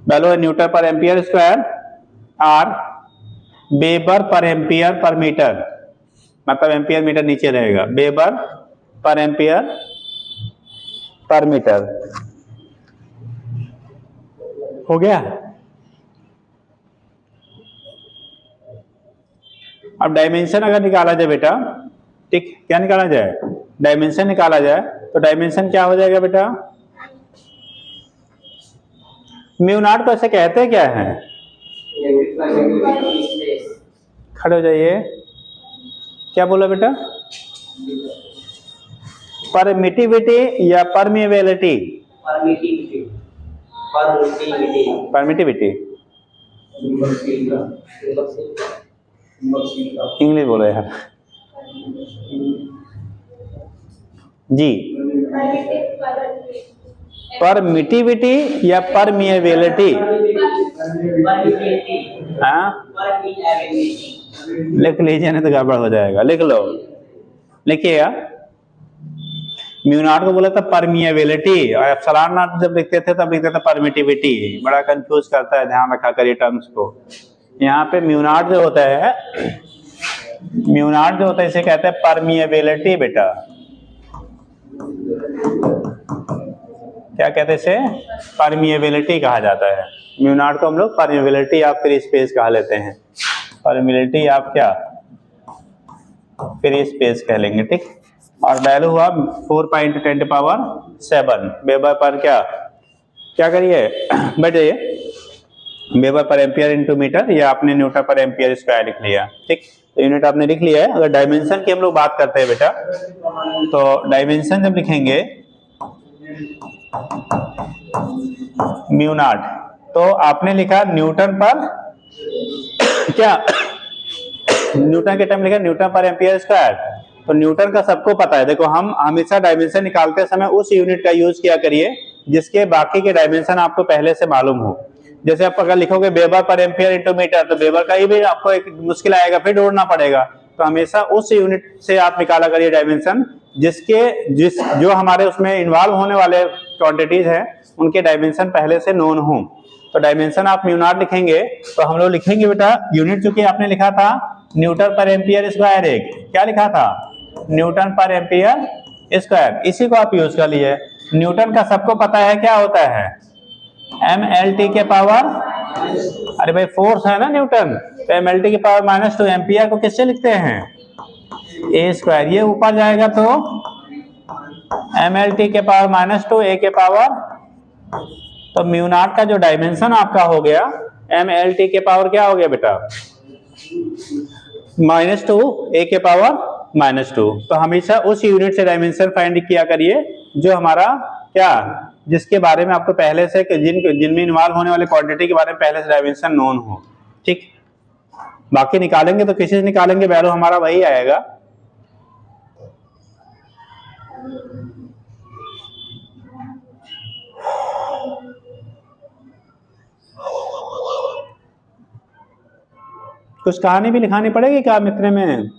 वैल्यू है newton per ampere square or weber per ampere per metre, मतलब एम्पियर मीटर नीचे रहेगा, weber per ampere per metre. हो गया। अब डायमेंशन अगर निकाला जाए बेटा, ठीक, क्या निकाला जाए, डायमेंशन निकाला जाए तो डायमेंशन क्या हो जाएगा बेटा, म्यू नॉट को ऐसे कहते क्या है, खड़े हो जाइए, क्या बोला बेटा, परमिटिविटी या परमिएबिलिटी, परमिटिविटी इंग्लिश बोलो यार जी, परमिटिविटी या परमिएबिलिटी, हाँ लिख लीजिए नहीं तो गड़बड़ हो जाएगा, लिख लो, लिखिएगा। म्यू नॉट को बोला था परमिएबिलिटी और एप्सिलॉन नॉट जब लिखते थे तब लिखते थे परमिटिविटी, बड़ा कंफ्यूज करता है, ध्यान रखा करिए टर्म्स को। यहाँ पे म्यू नॉट जो होता है, म्यू नॉट जो होता है इसे कहते हैं परमिएबिलिटी बेटा, क्या कहते हैं इसे, परमिएबिलिटी कहा जाता है। म्यू नॉट को हम लोग परमिएबिलिटी या फ्री स्पेस कहा लेते हैं, परमिएबिलिटी आप क्या फ्री स्पेस कह लेंगे, ठीक। और वैल्यू हुआ 4 pi into 10 to power 7 weber per क्या, क्या करिए बैठ जाइए, weber per ampere into metre, या आपने न्यूटन पर एम्पियर स्क्वायर लिख लिया, ठीक। तो यूनिट आपने लिख लिया है। अगर डायमेंशन की हम लोग बात करते हैं बेटा, तो डायमेंशन जब लिखेंगे म्यू नॉट, तो आपने लिखा न्यूटन पर क्या, न्यूटन के टर्म लिखा न्यूटन पर एम्पियर स्क्वायर। तो न्यूटन का सबको पता है, देखो हम हमेशा डायमेंशन निकालते समय उस यूनिट का यूज किया करिए जिसके बाकी के डायमेंशन आपको पहले से मालूम हो। जैसे आप अगर लिखोगे weber per ampere into metre, तो वेबर का ही भी आपको एक मुश्किल आएगा, फिर ढूंढना पड़ेगा। तो हमेशा उस यूनिट से आप निकाला करिए डायमेंशन जो हमारे उसमें इन्वॉल्व होने वाले क्वांटिटीज हैं उनके डायमेंशन पहले से नोन हो। तो डायमेंशन आप म्यू नॉट लिखेंगे तो हम लोग लिखेंगे बेटा यूनिट, चूंकि आपने लिखा था न्यूटन पर एम्पियर स्क्वायर, एक क्या लिखा था, न्यूटन पर एम्पियर स्क्वायर, इसी को आप यूज कर लिए। न्यूटन का सबको पता है क्या होता है, mLT के पावर, अरे भाई फोर्स है ना न्यूटन, तो mLT के पावर -2, एम्पियर को किससे लिखते हैं, ए स्क्वायर, ये ऊपर जाएगा तो mLT के पावर -2 ए के पावर, तो म्यू नॉट का जो डायमेंशन आपका हो गया mLT के पावर क्या हो गया बेटा, -2 ए के पावर -2। तो हमेशा उस यूनिट से डायमेंशन फाइंड किया करिए जो हमारा क्या, जिसके बारे में आपको पहले से जिनमें इन्वॉल्व होने वाले क्वांटिटी के बारे में पहले से डायमेंशन नोन हो, ठीक। बाकी निकालेंगे तो किसी से निकालेंगे, वैल्यू हमारा वही आएगा। कुछ कहानी भी लिखानी पड़ेगी क्या इतने में,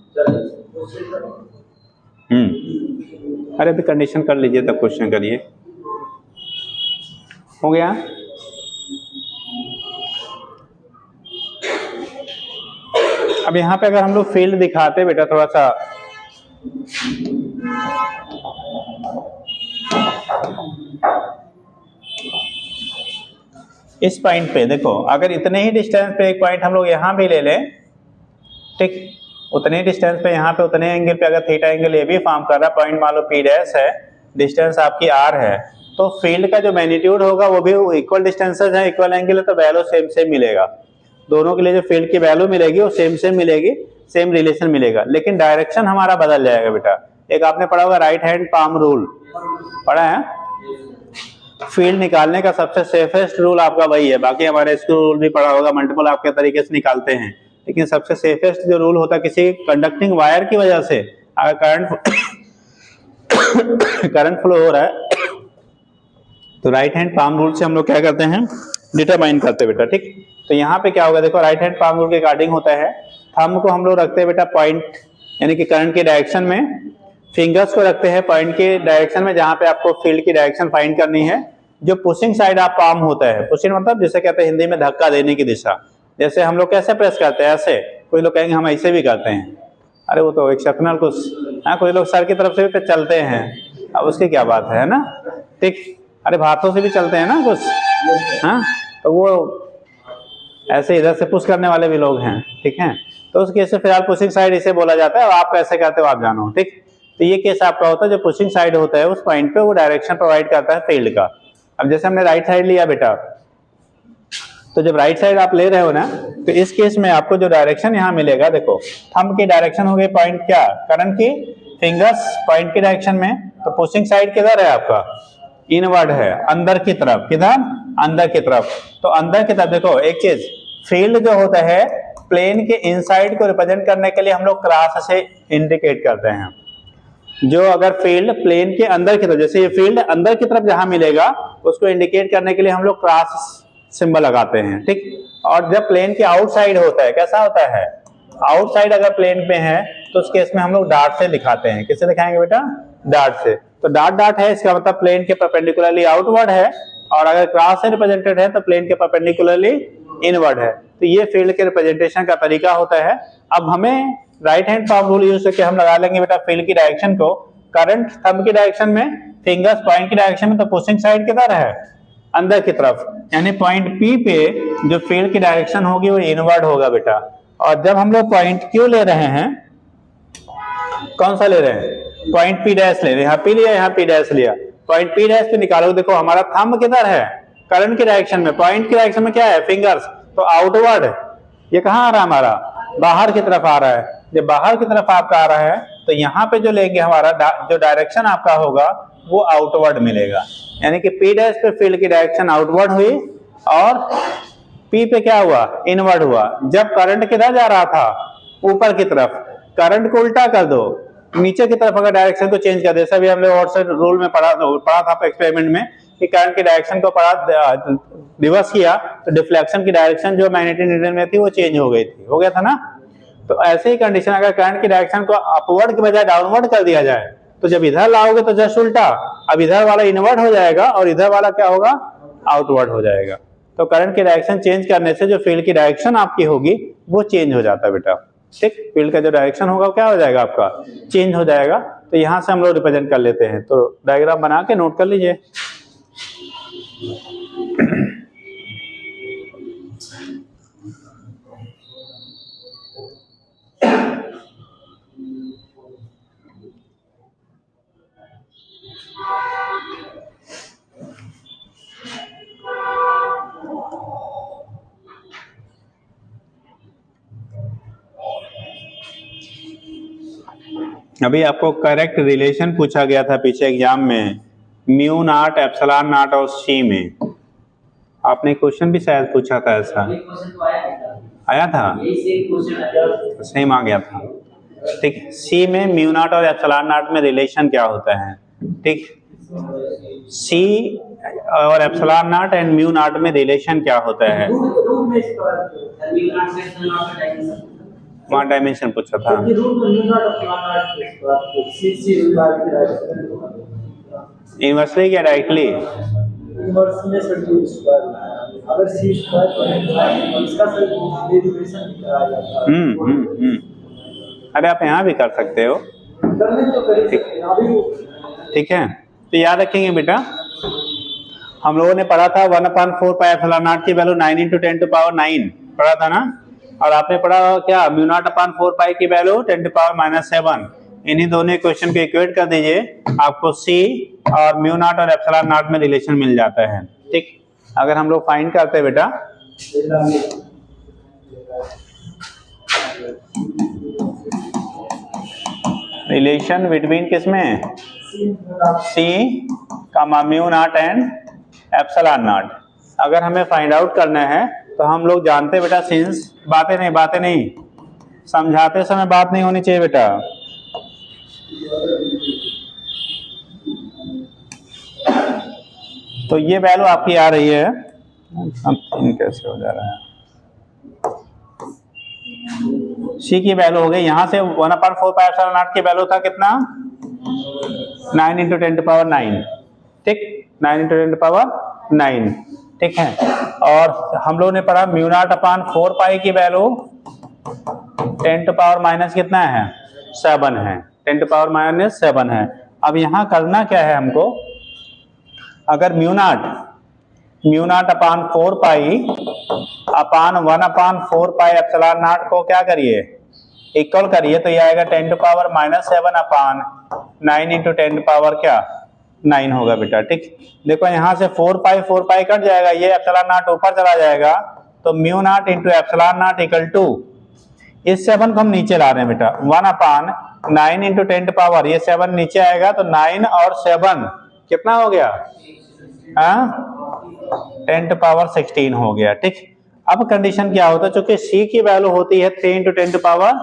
अरे अभी कंडीशन कर लीजिए तब क्वेश्चन करिए, हो गया। अब यहाँ पे अगर हम लोग फील्ड दिखाते बेटा थोड़ा सा, इस पॉइंट पे देखो, अगर इतने ही डिस्टेंस पे एक पॉइंट हम लोग यहाँ भी ले लें, ठीक, उतने डिस्टेंस पे यहाँ पे उतने एंगल पे अगर थीटा एंगल ये भी फॉर्म कर रहा है, पॉइंट मान लो P डैश है, डिस्टेंस आपकी R है, तो फील्ड का जो मैग्नीट्यूड होगा वो भी इक्वल डिस्टेंसेज है, इक्वल एंगल है, तो वैल्यू सेम सेम मिलेगा। दोनों के लिए जो फील्ड की वैल्यू मिलेगी वो सेम सेम मिलेगी, सेम रिलेशन मिलेगा, लेकिन डायरेक्शन हमारा बदल जाएगा बेटा। एक आपने पढ़ा होगा राइट हैंड पाम रूल, पढ़ा है, फील्ड निकालने का सबसे सेफेस्ट रूल आपका वही है। बाकी हमारे स्कूल रूल भी पढ़ा होगा, मल्टीपल आपके तरीके से निकालते हैं, लेकिन सबसे सेफेस्ट जो रूल होता है किसी कंडक्टिंग वायर की वजह से अगर करंट फ्लो हो रहा है तो राइट हैंड पाम रूल से हम लोग क्या करते हैं, डिटरमाइन करते हैं बेटा। ठीक, तो यहाँ पे क्या होगा देखो, राइट हैंड पाम रूल के अकॉर्डिंग होता है, थंब को हम लोग रखते हैं बेटा पॉइंट यानी कि करंट के डायरेक्शन में, फिंगर्स को रखते हैं पॉइंट के डायरेक्शन में जहां पे आपको फील्ड की डायरेक्शन फाइंड करनी है। जो पुशिंग साइड ऑफ पाम होता है, पुशिंग मतलब जिसे कहते हैं हिंदी में धक्का देने की दिशा। जैसे हम लोग कैसे प्रेस करते हैं, ऐसे, कोई लोग कहेंगे हम ऐसे भी करते हैं, अरे वो तो एक्सेप्शनल कुछ, हाँ कोई लोग सर की तरफ से भी चलते हैं, अब उसकी क्या बात है ना। ठीक, अरे हाथों से भी चलते हैं ना कुछ, हाँ तो वो ऐसे इधर से पुश करने वाले भी लोग हैं। ठीक है, तो उस केस से फिलहाल पुशिंग साइड इसे बोला जाता है, और आप कैसे करते हो आप जानो। ठीक, तो ये केस आपका होता है, जो पुशिंग साइड होता है उस पॉइंट पे वो डायरेक्शन प्रोवाइड करता है फील्ड का। अब जैसे हमने राइट साइड लिया बेटा, तो जब राइट साइड आप ले रहे हो ना, तो इस केस में आपको जो डायरेक्शन यहाँ मिलेगा, देखो थंब की डायरेक्शन हो गई पॉइंट क्या, करंट की फिंगर्स पॉइंट की डायरेक्शन में, तो पुशिंग साइड किधर है आपका, इनवर्ड है, अंदर की तरफ। किधर, अंदर की तरफ। तो अंदर की तरफ देखो एक चीज, फील्ड जो होता है प्लेन के इनसाइड को रिप्रेजेंट करने के लिए हम लोग क्रॉस से इंडिकेट करते हैं। जो अगर फील्ड प्लेन के अंदर की तरफ, जैसे ये फील्ड अंदर की तरफ जहां मिलेगा उसको इंडिकेट करने के लिए हम लोग क्रॉस सिंबल लगाते हैं। ठीक, और जब प्लेन के आउटसाइड होता है, कैसा होता है, आउटसाइड अगर प्लेन पे है तो उस केस में हम लोग डॉट से दिखाते हैं। किससे दिखाएंगे बेटा, डॉट से। तो डॉट डॉट है, इसका मतलब प्लेन के परपेंडिकुलरली आउटवर्ड है, और अगर क्रॉस से रिप्रेजेंटेड है तो प्लेन के परपेंडिकुलरली इनवर्ड है। तो ये फील्ड के रिप्रेजेंटेशन का तरीका होता है। अब हमें right hand palm rule use करके हम लगा लेंगे बेटा फील्ड की डायरेक्शन को, करंट थंब की डायरेक्शन में, फिंगर्स पॉइंट की डायरेक्शन में, तो पुशिंग साइड किधर है, अंदर की तरफ, यानी पॉइंट P पे जो फील्ड की डायरेक्शन होगी वो इनवर्ड होगा बेटा। और जब हम लोग पॉइंट Q ले रहे हैं, कौन सा ले रहे हैं, पॉइंट P डैश ले रहे हैं, यहाँ P लिया, यहाँ P डैश लिया, पॉइंट P डैश पे निकालो, देखो हमारा थंब किधर है, करंट की डायरेक्शन में, पॉइंट की डायरेक्शन में क्या है, फिंगर्स, तो आउटवर्ड, ये कहाँ आ रहा है हमारा, बाहर की तरफ आ रहा है। जब बाहर की तरफ आपका आ रहा है तो यहाँ पे जो लेंगे हमारा जो डायरेक्शन आपका होगा वो आउटवर्ड मिलेगा, यानी कि P डैश पे फील्ड की डायरेक्शन आउटवर्ड हुई और P पे क्या हुआ, इनवर्ड हुआ। जब करंट किधर जा रहा था, ऊपर की तरफ, करंट को उल्टा कर दो, नीचे की तरफ अगर डायरेक्शन को चेंज कर दे, जैसा भी हमने और से रूल में पढ़ा था एक्सपेरिमेंट में कि करंट की डायरेक्शन को रिवर्स किया तो डिफ्लेक्शन की डायरेक्शन जो मैग्नेटिक नीडल में थी वो चेंज हो गई थी, हो गया था ना। तो ऐसे ही कंडीशन अगर करंट की डायरेक्शन को अपवर्ड के बजाय डाउनवर्ड कर दिया जाए तो जब इधर लाओगे तो जस्ट उल्टा, अब इधर वाला इनवर्ड हो जाएगा और इधर वाला क्या होगा, आउटवर्ड हो जाएगा। तो करंट की डायरेक्शन चेंज करने से जो फील्ड की डायरेक्शन आपकी होगी वो चेंज हो जाता है बेटा। ठीक, फील्ड का जो डायरेक्शन होगा क्या हो जाएगा आपका, चेंज हो जाएगा। तो यहां से हम लोग रिप्रेजेंट कर लेते हैं, तो डायग्राम बना के नोट कर लीजिए। अभी आपको करेक्ट रिलेशन पूछा गया था पीछे एग्जाम में, म्यू नॉट एप्सिलॉन नॉट और सी में। आपने क्वेश्चन भी शायद पूछा था ऐसा, आया था, सेम आ गया था। ठीक, सी में म्यू नॉट और एप्सिलॉन नॉट में रिलेशन क्या होता है। ठीक, सी और epsilon not and mu naught में रिलेशन क्या होता है, वहाँ डायमेंशन पूछा था। इनवर्सली क्या डायरेक्टली, अगर सी स्क्वायर इसका अरे आप यहाँ भी कर सकते हो, ठीक है। तो याद रखेंगे बेटा, हम लोगों ने पढ़ा था 1/4 पाई एप्सिलॉन नॉट की वैल्यू 9 × 10⁻9 पढ़ा था ना, और आपने पढ़ा क्या, म्यू नॉट अपॉन 4 पाई की वैल्यू 10⁻⁻7। इन्हीं दोनों इक्वेशन को इक्वेट कर दीजिए, आपको सी और म्यू नॉट और एप्सिलॉन नॉट में रिलेशन मिल जाता है। ठीक, अगर हम लोग फाइंड करते हैं बेटा, रिलेशन बिटवीन किसमें, सी का mu naught and epsilon not. अगर हमें फाइंड आउट करना है तो हम लोग जानते बेटा, सिंस बातें नहीं समझाते समय बात नहीं होनी चाहिए बेटा। तो ये वैल्यू आपकी आ रही है, कैसे हो जा रहा है, सी की वैल्यू हो गई यहां से 1/4 पाई एप्सिलॉन नॉट की वैल्यू था कितना, 9 × 10⁹, ठीक, 9 × 10⁹, ठीक है। और हम लोग ने पढ़ा म्यू नॉट अपान 4 पाई की वैल्यू 10⁻⁻ कितना है, 7 है, 10⁻⁻7 है। अब यहां करना क्या है हमको, अगर mu naught upon 4 pi upon 1/4 pi epsilon not को क्या करिए, इक्वल करिए, तो ये आएगा 10⁻⁻7 अपान 9 × 10⁻9 होगा बेटा, ठीक। देखो यहाँ से 4 पाई कट जाएगा, ये एप्सिलॉन नॉट ऊपर चला जाएगा, तो mu naught into epsilon naught equal to, इस 7 को हम नीचे ला रहे हैं बेटा, 1/9 × 10⁻, ये 7 नीचे आएगा, तो 9 और 7 कितना हो गया, 10⁻16 हो गया, ठीक। अब कंडीशन क्या होता है, चूंकि c की वैल्यू होती है 3 × 10⁻,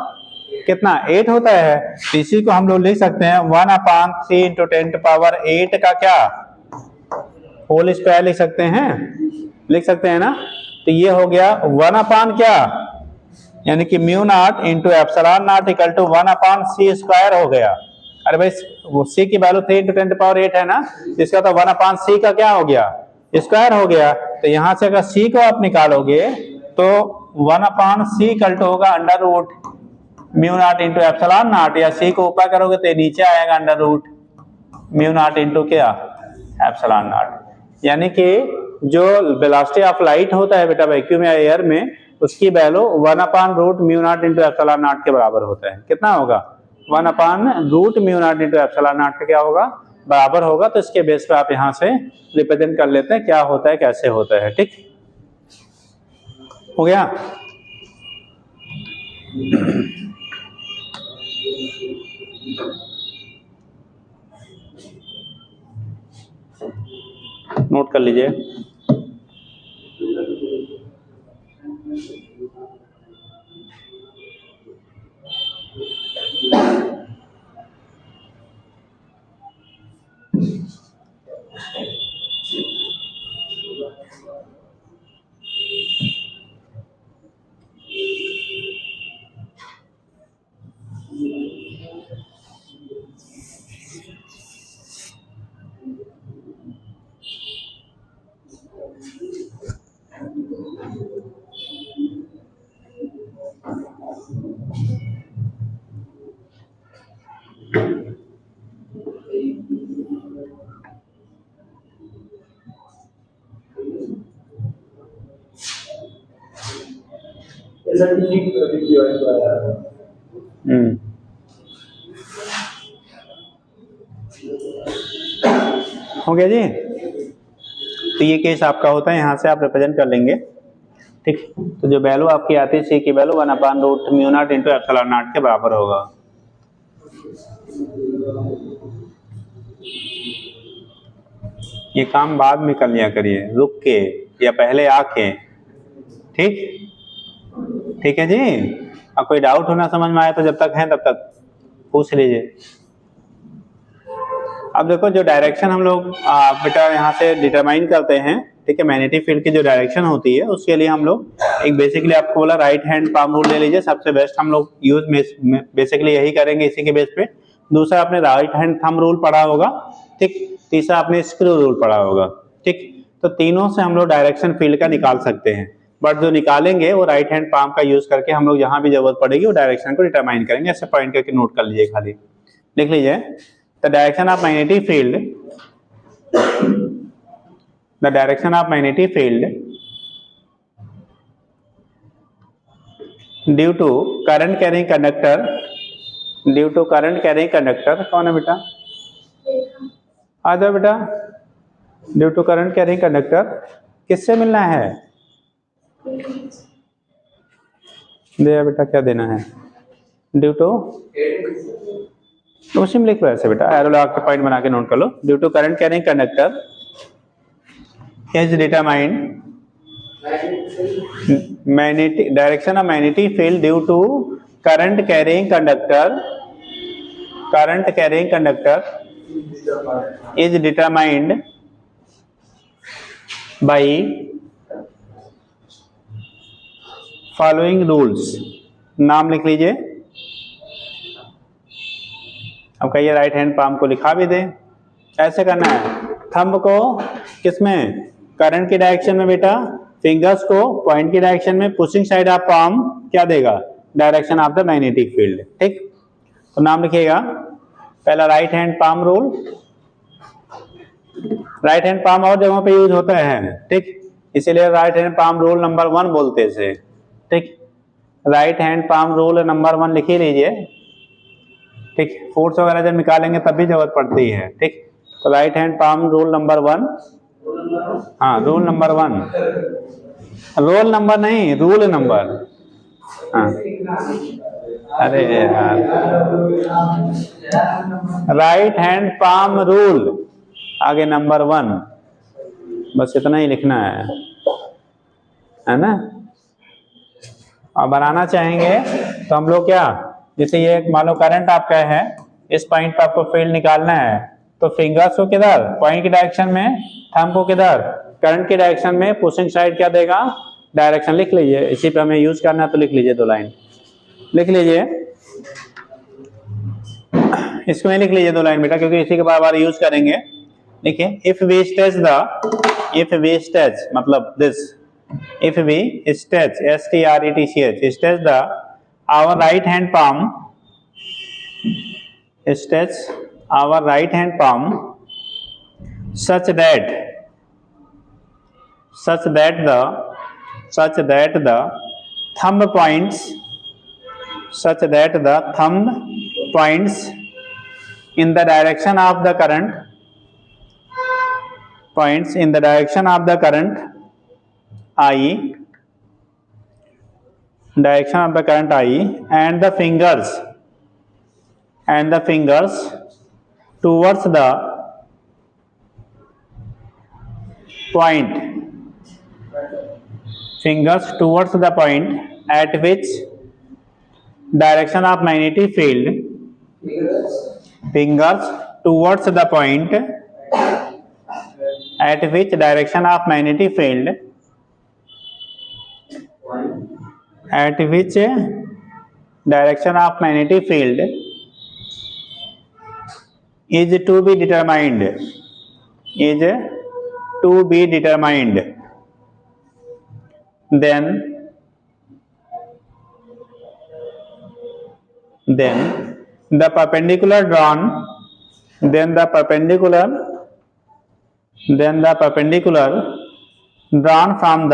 कितना 8 होता है, तो इसी को हम लोग लिख सकते हैं 1/3 × 10⁸ का क्या होल स्क्वायर लिख सकते हैं ना। तो ये हो गया 1 क्या, यानी कि mu naught into epsilon naught equal to 1/c² हो गया। अरे भाई वो c की वैल्यू 3 × 10⁸ है ना, इसका तो 1/c का क्या हो गया, स्क्वायर हो गया। तो यहां से अगर c को आप निकालोगे तो 1/c इक्वल टू होगा under root mu naught into epsilon naught, या c को ऊपर करोगे तो नीचे आएगा under root mu naught into क्या, एप्सिलॉन नॉट। यानी कि जो वेलोसिटी ऑफ लाइट होता है बेटा वैक्यूम या एयर में, उसकी वैल्यू 1/रूट mu naught into epsilon naught के बराबर होता है। कितना होगा, 1/रूट mu naught into epsilon naught का क्या होगा, बराबर होगा। तो इसके बेस पे आप यहां से रिप्रेजेंट कर लेते हैं क्या होता है, कैसे होता है, ठीक हो गया। नोट कर लीजिए। हो गया जी। तो ये केस आपका होता है, यहां से आप रिप्रेजेंट कर लेंगे, ठीक। तो जो वैल्यू आपकी आती है सी की वैल्यू 1/रूट mu naught into epsilon naught के बराबर होगा। ये काम बाद में कर लिया करिए, रुक के या पहले आके, ठीक है जी। अब कोई डाउट होना समझ में आए तो जब तक है तब तक पूछ लीजिए। अब देखो जो डायरेक्शन हम लोग बेटा यहाँ से डिटरमाइन करते हैं, ठीक है, मैग्नेटिक फील्ड की जो डायरेक्शन होती है उसके लिए हम लोग एक बेसिकली आपको बोला राइट हैंड पाम रूल ले लीजिए, सबसे बेस्ट हम लोग यूज बेसिकली यही करेंगे इसी के बेस पे। दूसरा आपने राइट हैंड थंब रूल पढ़ा होगा, ठीक। तीसरा आपने स्क्रू रूल पढ़ा होगा, ठीक। तो तीनों से हम लोग डायरेक्शन फील्ड का निकाल सकते हैं, बट जो निकालेंगे वो राइट हैंड पाम का यूज करके हम लोग जहां भी जरूरत पड़ेगी वो डायरेक्शन को डिटरमाइन करेंगे। ऐसे पॉइंट करके नोट कर लीजिए, खाली लिख लीजिए। The direction of magnetic field, the direction of magnetic field due to current carrying conductor, due to current carrying conductor, कौन है बेटा, आ जाओ बेटा। Due to current carrying conductor किससे मिलना है, दे बेटा क्या देना है, ड्यू टू, उसी में लिख लो ऐसे बेटा, एरो लगा के पॉइंट बना के नोट कर लो। Due to current carrying conductor, is determined magnetic direction of magnetic field due to current carrying conductor is determined by following rules. नाम लिख लीजिए। अब कहिए राइट हैंड पाम को लिखा भी दे। ऐसे करना है, थंब को किसमें, करंट की डायरेक्शन में बेटा, फिंगर्स को पॉइंट की डायरेक्शन में, पुशिंग साइड ऑफ पाम क्या देगा, direction of the magnetic field. ठीक, तो नाम लिखिएगा। पहला right hand palm rule. Right hand palm और जगहों पे यूज होता है, ठीक, इसीलिए right hand palm rule number 1 बोलते हैं इसे। ठीक, right hand palm rule number 1 लिख ही लीजिए। ठीक, फोर्स वगैरह जब निकालेंगे तब भी जरूरत पड़ती है। ठीक, तो right hand palm rule number 1, हाँ रूल नंबर 1, रोल नंबर नहीं, रूल नंबर। हाँ अरे यार, राइट हैंड पाम रूल आगे नंबर 1, बस इतना ही लिखना है ना। और बनाना चाहेंगे तो हम लोग क्या, जैसे ये मान लो करंट आपका है, इस पॉइंट पर आपको फील्ड निकालना है, तो फिंगर्स को किधर, पॉइंट की डायरेक्शन में, थंब को किधर, करंट की डायरेक्शन में, पुशिंग साइड क्या देगा, डायरेक्शन लिख लीजिए। इसी पे हमें यूज करना है तो लिख लीजिए, 2 लाइन लिख लीजिए। इसको नहीं लिख लीजिए 2 लाइन बेटा, क्योंकि इसी के बार बार यूज करेंगे। देखिए, इफ वी स्ट्रेच मतलब this, if we stretch stretch the our right hand palm, stretch our right hand palm such that the thumb points in the direction of the current I, direction of the current I, and the fingers towards the point, at which direction of magnetic field, fingers towards the point at which direction of magnetic field, is to be determined, then the perpendicular drawn from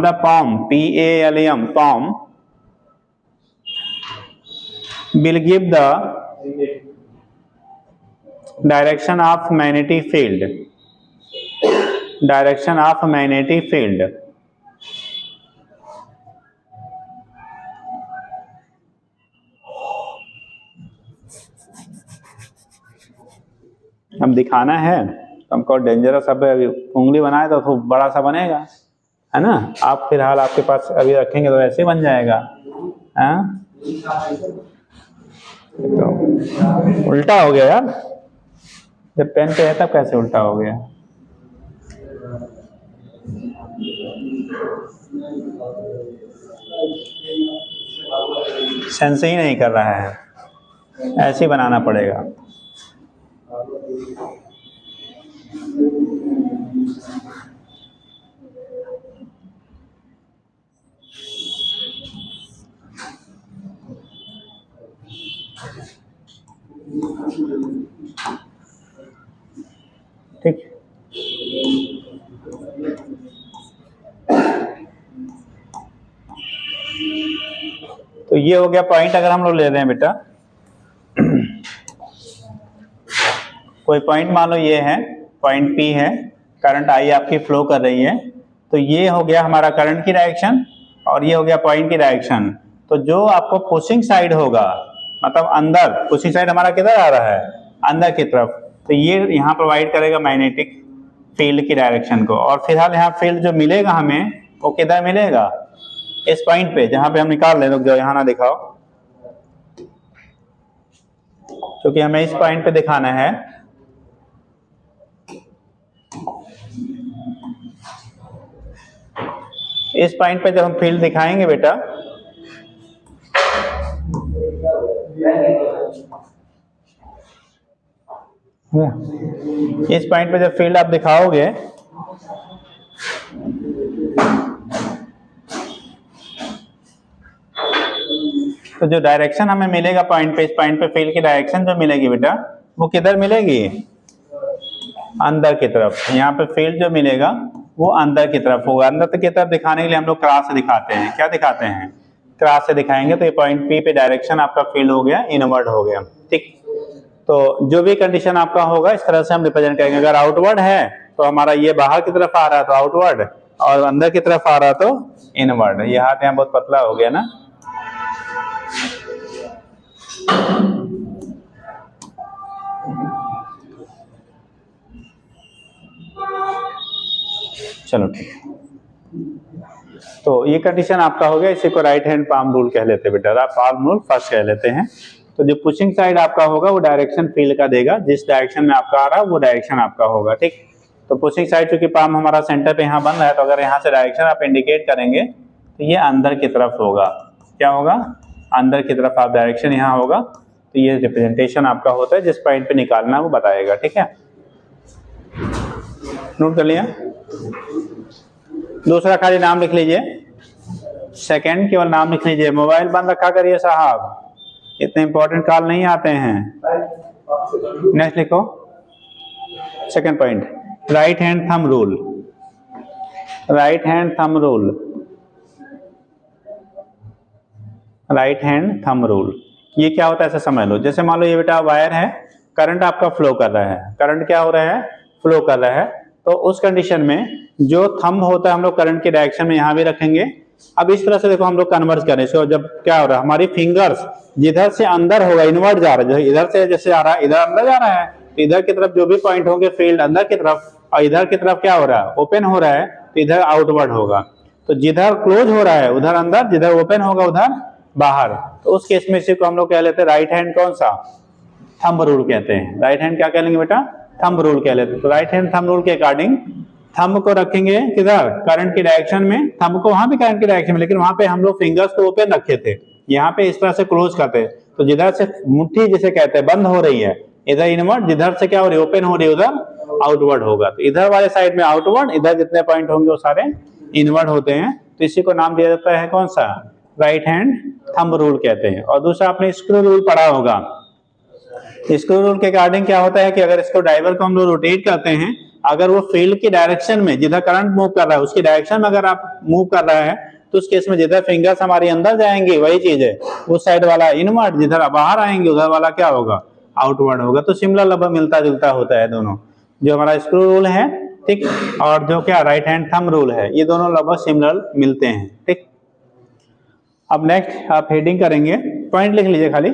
the palm, PALM, palm, will give the direction of magnetic field, अब दिखाना है हमको dangerous. अब उंगली बनाए तो बड़ा सा बनेगा, है ना। आप फिलहाल आपके पास अभी रखेंगे तो ऐसे बन जाएगा। तो उल्टा हो गया यार, जब पेन पे है तब कैसे उल्टा हो गया। सेंस ही नहीं कर रहा है, ऐसे ही बनाना पड़ेगा। ठीक, तो ये हो गया पॉइंट। अगर हम लोग ले रहे हैं बेटा कोई पॉइंट, मान लो ये है पॉइंट P है, करंट I आपकी फ्लो कर रही है, तो ये हो गया हमारा करंट की डायरेक्शन और ये हो गया पॉइंट की डायरेक्शन। तो जो आपको पुशिंग साइड होगा, मतलब अंदर, पुशिंग साइड हमारा किधर आ रहा है, अंदर की तरफ, तो ये यहाँ प्रोवाइड करेगा मैग्नेटिक फील्ड की डायरेक्शन को। और फिलहाल यहाँ फील्ड जो मिलेगा हमें वो किधर मिलेगा, इस पॉइंट पे जहाँ पे हम निकाल रहे हैं, रुक जाओ यहाँ ना दिखाओ, क्योंकि हमें इस पॉइंट पे दिखाना है। इस पॉइंट पे जब हम फील्ड दिखाएंगे बेटा, इस पॉइंट पे जब फील्ड आप दिखाओगे तो जो डायरेक्शन हमें मिलेगा पॉइंट पे, इस पॉइंट पे फील्ड की डायरेक्शन जो मिलेगी बेटा वो किधर मिलेगी, अंदर की तरफ। यहाँ पे फील्ड जो मिलेगा वो अंदर की तरफ होगा। अंदर की तरफ दिखाने के लिए हम लोग क्रॉस से दिखाते हैं। क्या दिखाते हैं, क्रॉस से दिखाएंगे तो ये पॉइंट पी पे डायरेक्शन आपका फील्ड हो गया, इनवर्ड हो गया, ठीक। तो जो भी कंडीशन आपका होगा इस तरह से हम रिप्रेजेंट करेंगे। अगर आउटवर्ड है तो हमारा ये बाहर की तरफ आ रहा है तो आउटवर्ड, और अंदर की तरफ आ रहा तो इनवर्ड। ये हाथ यहाँ बहुत पतला हो गया ना, चलो ठीक है। तो ये कंडीशन आपका हो गया, इसी को राइट हैंड पाम रूल कह लेते हैं बेटा, पाम रूल फर्स्ट कह लेते हैं। तो जो पुशिंग साइड आपका होगा वो डायरेक्शन फील्ड का देगा, जिस डायरेक्शन में आपका आ रहा है वो डायरेक्शन आपका होगा, ठीक। तो पुशिंग साइड चूंकि पाम हमारा सेंटर पे यहाँ बन रहा है, तो अगर यहाँ से डायरेक्शन आप इंडिकेट करेंगे तो ये अंदर की तरफ होगा। क्या होगा, अंदर की तरफ आप डायरेक्शन यहाँ होगा, तो ये रिप्रेजेंटेशन आपका होता है, जिस पॉइंट पे निकालना वो बताएगा, ठीक है। नोट कर लिया। दूसरा खाली नाम लिख लीजिए, सेकंड केवल नाम लिख लीजिए। मोबाइल बंद रखा करिए साहब, इतने इंपॉर्टेंट कॉल नहीं आते हैं। नेक्स्ट लिखो, second point, right hand thumb rule. Right hand thumb rule, right hand thumb rule, ये क्या होता है ऐसा समझ लो। जैसे मान लो ये बेटा वायर है, करंट आपका फ्लो कर रहा है, करंट क्या हो रहा है, फ्लो कर रहा है। तो उस कंडीशन में जो थंब होता है हम लोग करंट के डायरेक्शन में यहाँ भी रखेंगे। अब इस तरह से देखो हम लोग कन्वर्ट करें इसको, जब क्या हो रहा है, हमारी फिंगर्स जिधर से अंदर होगा इनवर्ट जा रहा है, इधर से जैसे आ रहा है इधर अंदर जा रहा है, तो इधर की तरफ जो भी पॉइंट होंगे फील्ड अंदर की तरफ, और इधर की तरफ क्या हो रहा है, ओपन हो रहा है, तो इधर आउटवर्ड होगा। तो जिधर क्लोज हो रहा है उधर अंदर, जिधर ओपन होगा उधर बाहर। तो उस केस में इसी को हम लोग कह लेते हैं राइट हैंड कौन सा, थंब रूल कहते हैं। राइट हैंड क्या कह लेंगे बेटा, थंब रूल कह लेते हैं। तो राइट हैंड थंब रूल के अकॉर्डिंग थंब को रखेंगे किधर, करंट की डायरेक्शन में, थंब को वहां भी करंट की डायरेक्शन में, लेकिन वहां पे हम लोग फिंगर्स को ओपन रखे थे, यहाँ पे इस तरह से क्लोज करते। तो जिधर से मुट्ठी जिसे कहते हैं बंद हो रही है इधर इनवर्ड, जिधर से क्या हो रही है ओपन हो रही है उधर आउटवर्ड होगा। तो इधर वाले साइड में आउटवर्ड, इधर जितने पॉइंट होंगे वो सारे इनवर्ड होते हैं। तो इसी को नाम दिया जाता है कौन सा, राइट हैंड थंब रूल कहते हैं। और दूसरा आपने स्क्रू रूल पढ़ा होगा। स्क्रू रूल के अकॉर्डिंग क्या होता है कि अगर इसको ड्राइवर को हम लोग रोटेट करते हैं, अगर वो फील्ड की डायरेक्शन में जिधर करंट मूव कर रहा है उसकी डायरेक्शन में अगर आप मूव कर रहा है, तो उस केस में जिधर फिंगर्स हमारी अंदर जाएंगे वही चीज है, उस साइड वाला इनवर्ड, जिधर बाहर आएंगे उधर वाला क्या होगा, आउटवर्ड होगा। तो सिमिलर लगभग मिलता जुलता होता है दोनों, जो हमारा स्क्रू रूल है, ठीक, और जो क्या राइट हैंड थंब रूल है, ये दोनों लगभग सिमिलर मिलते हैं, ठीक। अब नेक्स्ट आप हेडिंग करेंगे, पॉइंट लिख लीजिए खाली,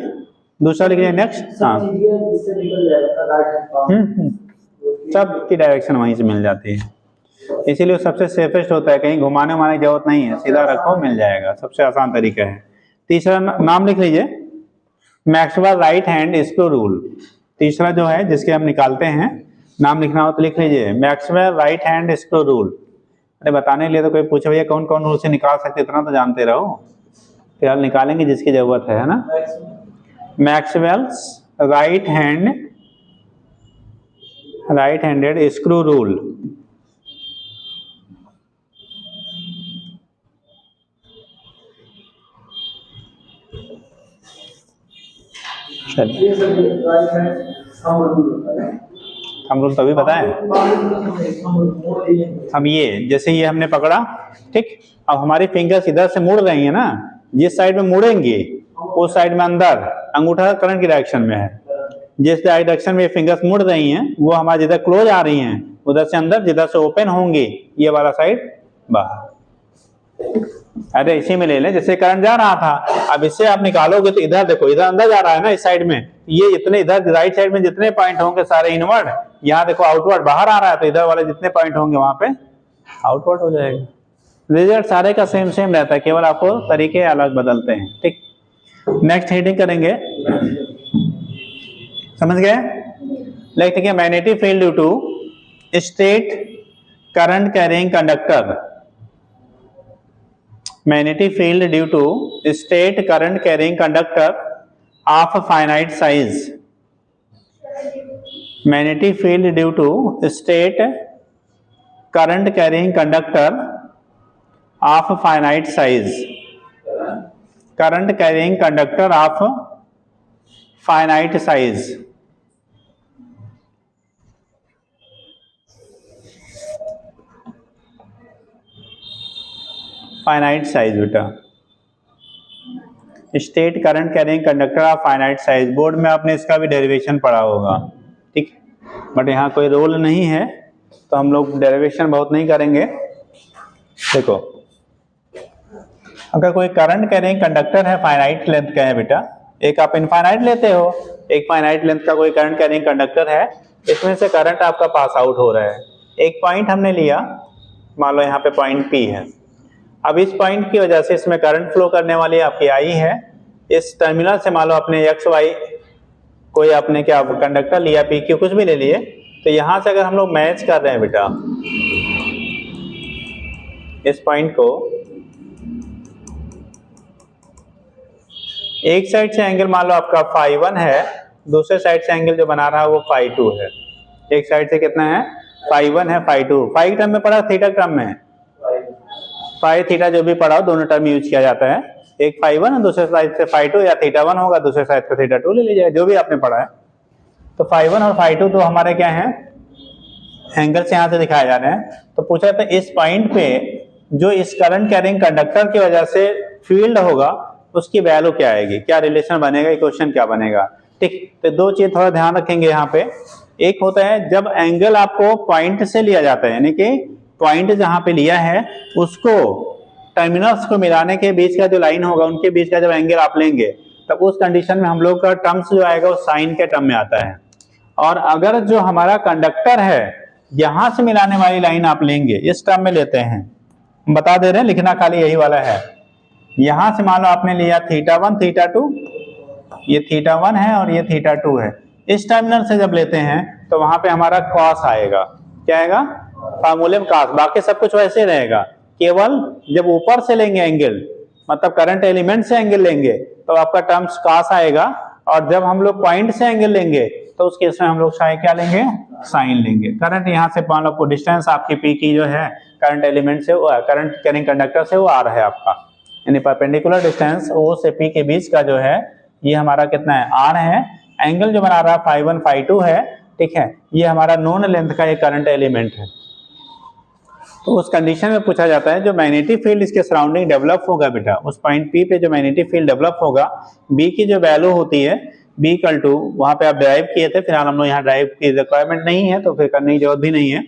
दूसरा लिख लीजिए नेक्स्ट। हाँ, सब की डायरेक्शन वहीं से मिल जाती है, इसीलिए सबसे सेफेस्ट होता है, कहीं घुमाने उमाने की जरूरत नहीं है, सीधा रखो मिल जाएगा, सबसे आसान तरीका है। तीसरा नाम लिख लीजिए, Maxwell right hand screw rule. तीसरा जो है जिसके हम निकालते हैं, नाम लिखना हो तो लिख लीजिए Maxwell right hand screw rule. अरे बताने के लिए तो कोई पूछे भैया कौन कौन रूल से निकाल सकते, इतना तो जानते रहो, फिलहाल निकालेंगे जिसकी जरूरत है ना। Maxwell's right handed screw rule. हम लोग तभी बताएं। हम ये जैसे ये हमने पकड़ा, ठीक, अब हमारी फिंगर्स इधर से मुड़ रही है ना, जिस साइड में मुड़ेंगे उस साइड में अंदर, अंगूठा करंट की डायरेक्शन में है, जिस डायरेक्शन में फिंगर्स मुड़ रही हैं वो हमारे जिधर क्लोज आ रही हैं उधर से अंदर, जिधर से ओपन होंगे ये वाला साइड बाहर। अरे इसी में ले लें, जैसे करंट जा रहा था अब इससे आप निकालोगे तो इधर देखो, इधर अंदर जा रहा है ना इस साइड में, ये इतने इधर राइट साइड में जितने पॉइंट होंगे सारे इनवर्ड, यहाँ देखो आउटवर्ड बाहर आ रहा है, तो इधर वाले जितने पॉइंट होंगे वहां पे आउटवर्ड हो जाएगा। रिजल्ट सारे का सेम सेम रहता है, केवल आपको तरीके अलग बदलते हैं। ठीक, नेक्स्ट हेडिंग करेंगे, समझ गए? लिखते हैं magnetic field due to state current carrying conductor, magnetic field due to state current carrying conductor of finite size, magnetic field due to state current carrying conductor of finite size, current carrying conductor of finite size, finite size बेटा, state current carrying conductor of finite size, board में आपने इसका भी derivation पढ़ा होगा। ठीक, but यहाँ कोई रोल नहीं है तो हम लोग डेरिवेशन बहुत नहीं करेंगे। देखो, अगर कोई करंट कैरिंग कंडक्टर है फाइनाइट लेंथ का है बेटा, एक आप इनफाइनाइट लेते हो, एक फाइनाइट लेंथ का कोई करंट कैरिंग कंडक्टर है, इसमें से करंट आपका पास आउट हो रहा है। एक पॉइंट हमने लिया, मान लो यहाँ पे पॉइंट P है, अब इस पॉइंट की वजह से इसमें करंट फ्लो करने वाली आपकी I है। इस टर्मिनल से मान लो अपने एक्स वाई कोई आपने क्या कंडक्टर लिया, पी क्यू कुछ भी ले लिए, तो यहां से अगर हम लोग मैच कर रहे हैं बेटा इस पॉइंट को, एक साइड से एंगल मान लो आपका φ1 है, दूसरे साइड से एंगल जो बना रहा है वो φ2 है। एक साइड से कितना है, φ1 है, φ2, फाई टर्म में पढ़ा, थीटा टर्म में, फाई थीटा जो भी पढ़ा दोनों टर्म यूज किया जाता है। एक φ1 है, दूसरे साइड से φ2, या θ1 होगा, दूसरे साइड से θ2 ले लीजिए, जो भी आपने पढ़ा है। तो φ1 और φ2 तो हमारे क्या हैं, एंगल से यहाँ से दिखाए जा रहे हैं। तो पूछा था इस पॉइंट पे जो इस करंट कैरिंग कंडक्टर की वजह से फील्ड होगा उसकी वैल्यू क्या आएगी, क्या रिलेशन बनेगा, इक्वेशन क्या बनेगा। ठीक, तो दो चीज थोड़ा ध्यान रखेंगे यहाँ पे। एक होता है जब एंगल आपको पॉइंट से लिया जाता है, यानी कि पॉइंट जहां पे लिया है उसको टर्मिनल्स को मिलाने के बीच का जो लाइन होगा उनके बीच का जब एंगल आप लेंगे, तब उस कंडीशन में हम लोग का टर्म्स जो आएगा वो साइन के टर्म में आता है। और अगर जो हमारा कंडक्टर है यहां से मिलाने वाली लाइन आप लेंगे, इस टर्म में लेते हैं, बता दे रहे हैं, लिखना खाली यही वाला है। यहां से मान लो आपने लिया θ1 θ2, ये θ1 है और ये θ2 है, इस टर्मिनल से जब लेते हैं तो वहां पे हमारा कॉस आएगा। क्या आएगा, फार्मूले में कॉस, बाकी सब कुछ वैसे रहेगा, केवल जब ऊपर से लेंगे एंगल, मतलब करंट एलिमेंट से एंगल लेंगे तो आपका टर्म्स कॉस आएगा, और जब हम लोग पॉइंट से एंगल लेंगे तो उस केस में हम लोग क्या लेंगे, साइन लेंगे। करंट यहाँ से मान लो डिस्टेंस आपकी पी की जो है करंट एलिमेंट से, करंट कैरिंग कंडक्टर से, वो आर है आपका, यानी परपेंडिकुलर डिस्टेंस ओ से पी के बीच का जो है ये हमारा कितना है, आर है। एंगल जो बना रहा है φ1 φ2 है, ठीक है, ये हमारा नोन लेंथ का एक करंट एलिमेंट है। तो उस कंडीशन में पूछा जाता है जो मैग्नेटिक फील्ड इसके सराउंडिंग डेवलप होगा बेटा, उस पॉइंट पी पे जो मैग्नेटिक फील्ड डेवलप होगा, बी की जो वैल्यू होती है बी इक्वल टू, वहां पे आप ड्राइव किए थे, फिलहाल हम लोग यहाँ ड्राइव की रिक्वायरमेंट नहीं है तो फिर करने की जरूरत भी नहीं है।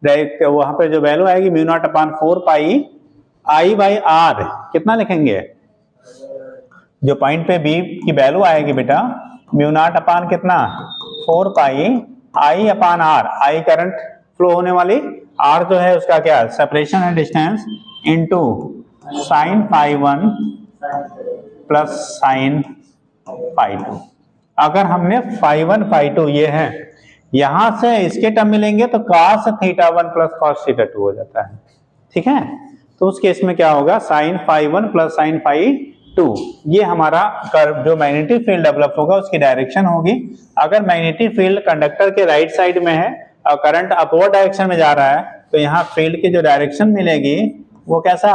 ड्राइव वहां पे जो वैल्यू आएगी μ0/4 पाई I/r, कितना लिखेंगे, जो पॉइंट पे बी की वैल्यू आएगी बेटा μ0 कितना 4 पाई I/r, I करंट फ्लो होने वाली, r जो है उसका क्या सेपरेशन है distance, into sin φ1 plus sin φ2। अगर हमने φ1 φ2 ये है, यहां से इसके टर्म मिलेंगे तो cos θ1 प्लस cos θ2 हो जाता है। ठीक है, तो उस केस में क्या होगा, sin φ1 प्लस sin φ2, ये हमारा कर्व जो मैग्नेटिक फील्ड डेवलप होगा उसकी डायरेक्शन होगी। अगर मैग्नेटिक फील्ड कंडक्टर के राइट साइड में है और करंट अपवर्ड डायरेक्शन में जा रहा है तो यहाँ फील्ड की जो डायरेक्शन मिलेगी वो कैसा,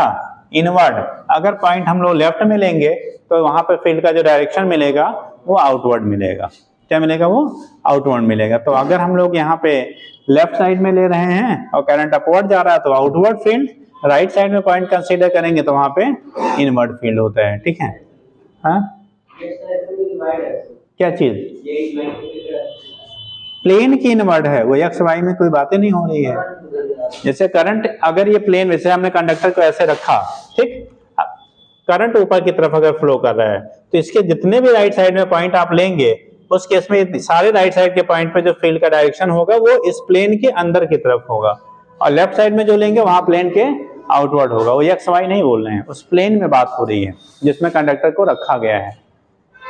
इनवर्ड। अगर पॉइंट हम लोग लेफ्ट में लेंगे तो वहां पे फील्ड का जो डायरेक्शन मिलेगा वो आउटवर्ड मिलेगा। क्या मिलेगा, वो आउटवर्ड मिलेगा। तो अगर हम लोग यहाँ पे लेफ्ट साइड में ले रहे हैं और करंट अपवर्ड जा रहा है तो आउटवर्ड फील्ड, राइट साइड में पॉइंट कंसीडर करेंगे तो वहां पे इनवर्ड फील्ड होता है। ठीक है, हाँ क्या चीज, प्लेन की इनवर्ड है वो, एक्स वाई में कोई बातें नहीं हो रही है। जैसे करंट, अगर ये प्लेन, वैसे हमने कंडक्टर को ऐसे रखा, ठीक, करंट ऊपर की तरफ अगर फ्लो कर रहा है तो इसके जितने भी राइट साइड में पॉइंट आप लेंगे उस केस में सारे राइट साइड के पॉइंट पे जो फील्ड का डायरेक्शन होगा वो इस प्लेन के अंदर की तरफ होगा, और लेफ्ट साइड में जो लेंगे वहां प्लेन के आउटवर्ड होगा। वो एक्स वाई नहीं बोल रहे हैं, उस प्लेन में बात हो रही है जिसमें कंडक्टर को रखा गया है।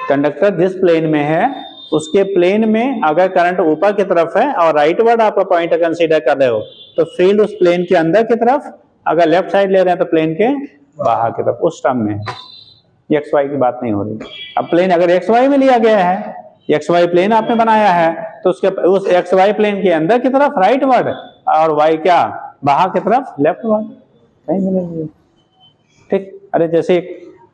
कंडक्टर जिस प्लेन में है उसके प्लेन में अगर करंट ऊपर की तरफ है और राइटवर्ड आप पॉइंट कंसीडर कर रहे हो तो फील्ड उस प्लेन के अंदर की तरफ, अगर लेफ्ट साइड ले रहे हैं तो प्लेन के बाहर की तरफ, उस टर्म में एक्स वाई की बात नहीं हो रही। अब प्लेन अगर एक्स वाई में लिया गया है, एक्स वाई प्लेन आपने बनाया है, तो उसके उस एक्स वाई प्लेन के अंदर की तरफ राइटवर्ड और वाई क्या बाहर की तरफ लेफ्टवर्ड नहीं मिलेगी। ठीक, अरे जैसे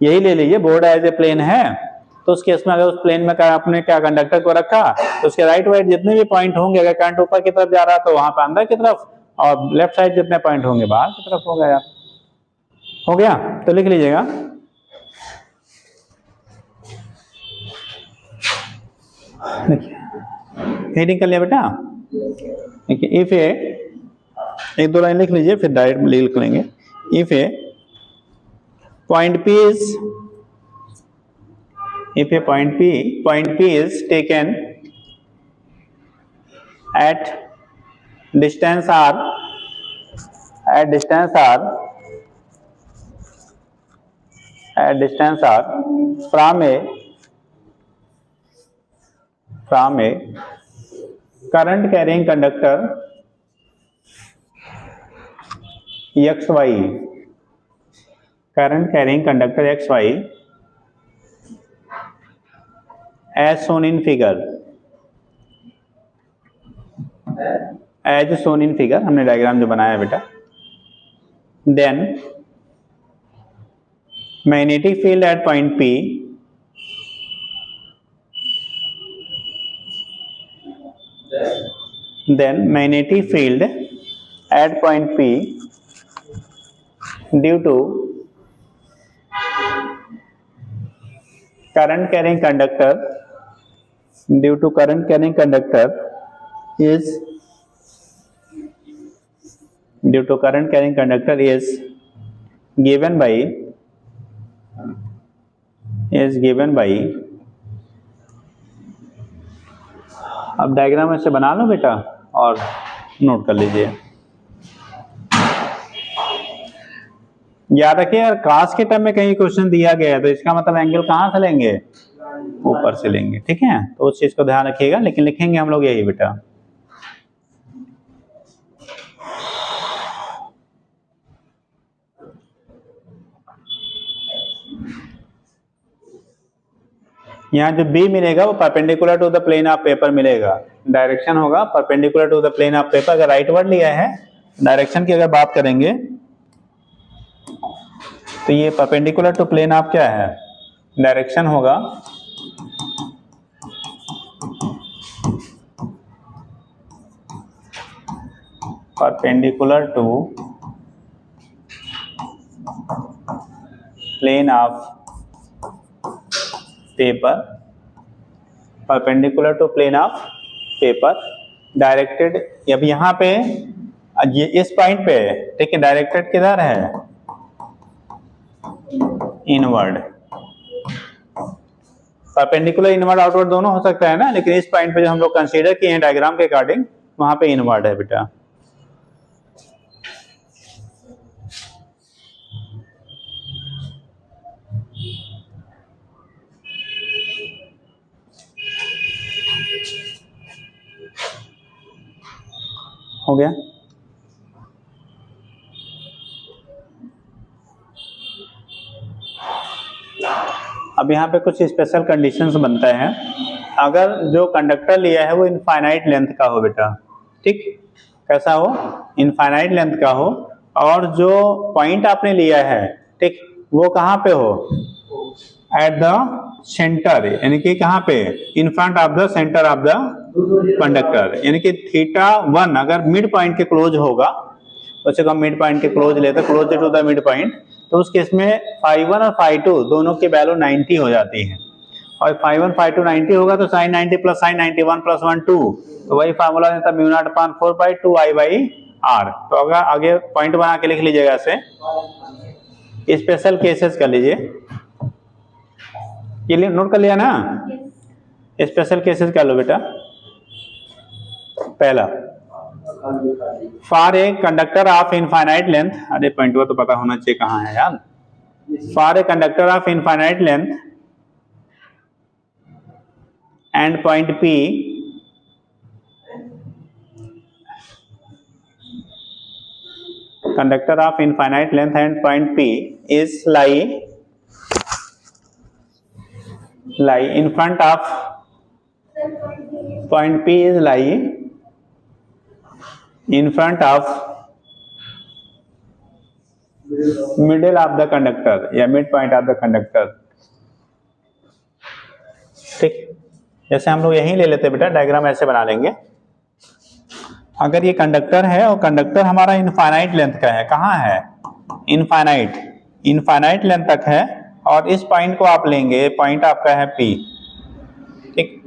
यही ले लीजिए, बोर्ड एज ए प्लेन है तो उस केस में अगर उस प्लेन में आपने क्या कंडक्टर को रखा तो उसके राइट वाइट जितने भी पॉइंट होंगे, अगर करंट ऊपर की तरफ जा रहा तो वहां पर अंदर की तरफ, और लेफ्ट साइड जितने पॉइंट होंगे बाहर की तरफ हो गया। हो गया, तो लिख लीजिएगा हेडिंग कर लिया बेटा। देखिए इफ ए, एक दो लाइन लिख लीजिए फिर डायरेक्ट लिख लेंगे। If A point P is, if a point P is taken at distance r from a current carrying conductor XY, current carrying conductor XY as shown in figure, as shown in figure, हमने diagram जो बनाया है बेटा, then magnetic field at point P due to current carrying conductor is given by अब diagram ऐसे बना लो बेटा और नोट कर लीजिए। याद रखिए अगर कास के टर्म में कहीं क्वेश्चन दिया गया है तो इसका मतलब एंगल कहां से लेंगे, ऊपर से लेंगे। ठीक है, तो उस चीज को ध्यान रखिएगा, लेकिन लिखेंगे हम लोग यही बेटा। यहाँ जो B मिलेगा वो perpendicular to the plane of paper मिलेगा, डायरेक्शन होगा perpendicular to the plane of paper. अगर राइटवर्ड लिया है, डायरेक्शन की अगर बात करेंगे तो ये परपेंडिकुलर टू प्लेन ऑफ क्या है, डायरेक्शन होगा perpendicular to plane of paper, perpendicular to plane of paper, directed. अब यहाँ पे ये इस पॉइंट पे, ठीक है, डायरेक्टेड किधर है, इनवर्ड। परपेंडिकुलर इनवर्ड आउटवर्ड दोनों हो सकता है ना, लेकिन इस पॉइंट पे जो हम लोग कंसीडर किए हैं डायग्राम के अकॉर्डिंग वहां पे इनवर्ड है बेटा। हो गया। अब यहाँ पे कुछ स्पेशल कंडीशंस बनता है। अगर जो कंडक्टर लिया है वो इनफाइनाइट लेंथ का हो बेटा, ठीक, कैसा हो, इनफाइनाइट लेंथ का हो, और जो पॉइंट आपने लिया है, ठीक, वो कहाँ पे हो, एट द सेंटर, यानी कि कहाँ पे, इन front of the centre of the conductor, यानी कि θ1 अगर मिड पॉइंट के क्लोज होगा, वैसे हम मिड पॉइंट के क्लोज लेते, close to the mid point, तो उस केस में φ1 और φ2 दोनों की वैल्यू 90 हो जाती है, और φ1 φ2 90 होगा तो sin 90 प्लस sin 90 1 प्लस 1 2, तो वही फार्मूला देता μ0/4/2I/r। तो अगर आगे पॉइंट बना के लिख लीजिएगा ऐसे, स्पेशल केसेस कर लीजिए, ये नोट कर लिया ना। स्पेशल केसेस कर लो बेटा। पहला, for a conductor of infinite length, अरे पॉइंट तो पता होना चाहिए कहाँ है यार। For a conductor of infinite length and point P conductor of infinite length and point P is lie in front of point P is lie in front of middle of the conductor या mid point of the conductor। ठीक, जैसे हम लोग यहीं ले लेते बेटा, diagram ऐसे बना लेंगे। अगर ये कंडक्टर है और कंडक्टर हमारा इनफाइनाइट लेंथ का है, कहाँ है? इनफाइनाइट लेंथ तक है, और इस पॉइंट को आप लेंगे, पॉइंट आपका है P। ठीक,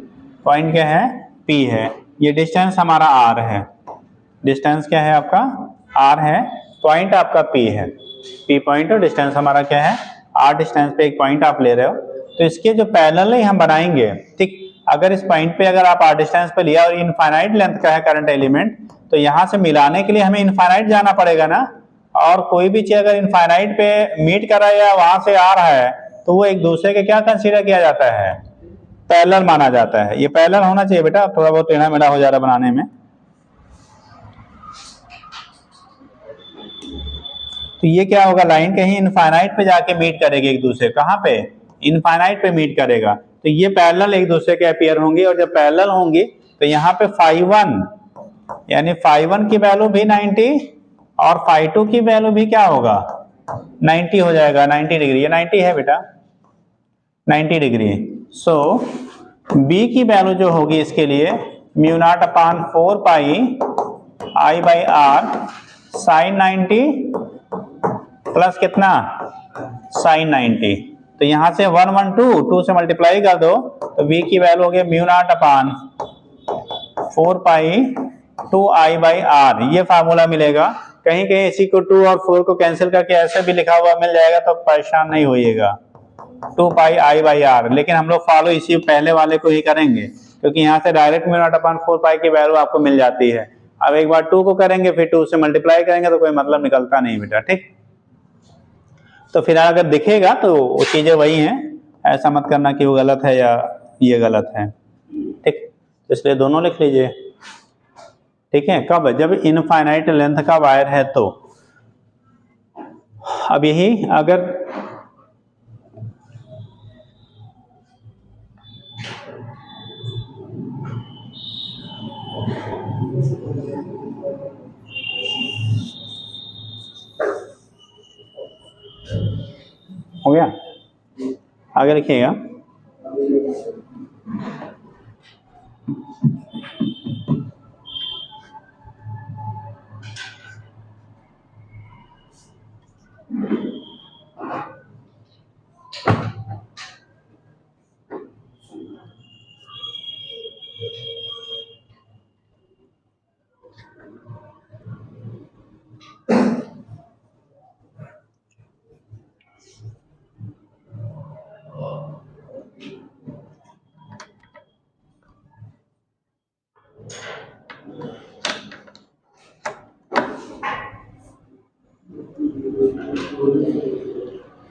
पॉइंट क्या है? P है। ये डिस्टेंस हमारा R है। डिस्टेंस क्या है आपका? R है। पॉइंट आपका P है। P पॉइंट और डिस्टेंस हमारा क्या है? R डिस्टेंस पे एक पॉइंट आप ले रहे हो, तो इसके जो पैरेलल ही हम बनाएंगे। ठीक, अगर इस पॉइंट पे अगर आप R डिस्टेंस पे लिया और इनफाइनाइट लेंथ का है करंट एलिमेंट, तो यहां से मिलाने के लिए हमें इनफाइनाइट जाना पड़ेगा ना। और कोई भी चीज अगर इनफाइनाइट पे मीट कर रहा है या वहां से आ रहा है, तो वो एक दूसरे के क्या कंसीडर किया जाता है? पैरेलल माना जाता है। ये पैरेलल होना चाहिए बेटा, थोड़ा बहुत टेढ़ा मेढ़ा हो जा रहा बनाने में। तो ये क्या होगा? लाइन कहीं इनफाइनाइट पे जाके मीट करेगी एक दूसरे, कहाँ पे? इनफाइनाइट पे मीट करेगा, तो ये पैरेलल एक दूसरे के अपीयर होंगे। और जब पैरेलल होंगी तो यहाँ पे φ1 यानी φ1 की वैल्यू भी 90 और φ2 की वैल्यू भी क्या होगा? 90 हो जाएगा, 90 डिग्री। ये 90 है बेटा, 90 डिग्री। सो B की वैल्यू जो होगी इसके लिए μ0/4 पाई I/R sin 90 प्लस कितना? sin 90। तो यहां से 1 1 2 से मल्टीप्लाई कर दो, तो V की वैल्यू हो गई μ0/4 पाई 2I/R। ये फार्मूला मिलेगा। कहीं कहीं इसी को 2 और 4 को कैंसिल करके ऐसे भी लिखा हुआ मिल जाएगा, तो परेशान नहीं होइएगा, 2 पाई I/R। लेकिन हम लोग फॉलो इसी पहले वाले को ही करेंगे, क्योंकि यहाँ से डायरेक्ट μ0/4 पाई की वैल्यू आपको मिल जाती है। अब एक बार 2 को करेंगे, फिर 2 से मल्टीप्लाई करेंगे, तो कोई मतलब निकलता नहीं बेटा। ठीक, तो फिर अगर दिखेगा तो वो चीजें वही हैं, ऐसा मत करना कि वो गलत है या ये गलत है। ठीक, इसलिए दोनों लिख लीजिए। ठीक है, कब? जब इनफाइनाइट लेंथ का वायर है तो। अब यही अगर हो गया, आगे लिखिएगा।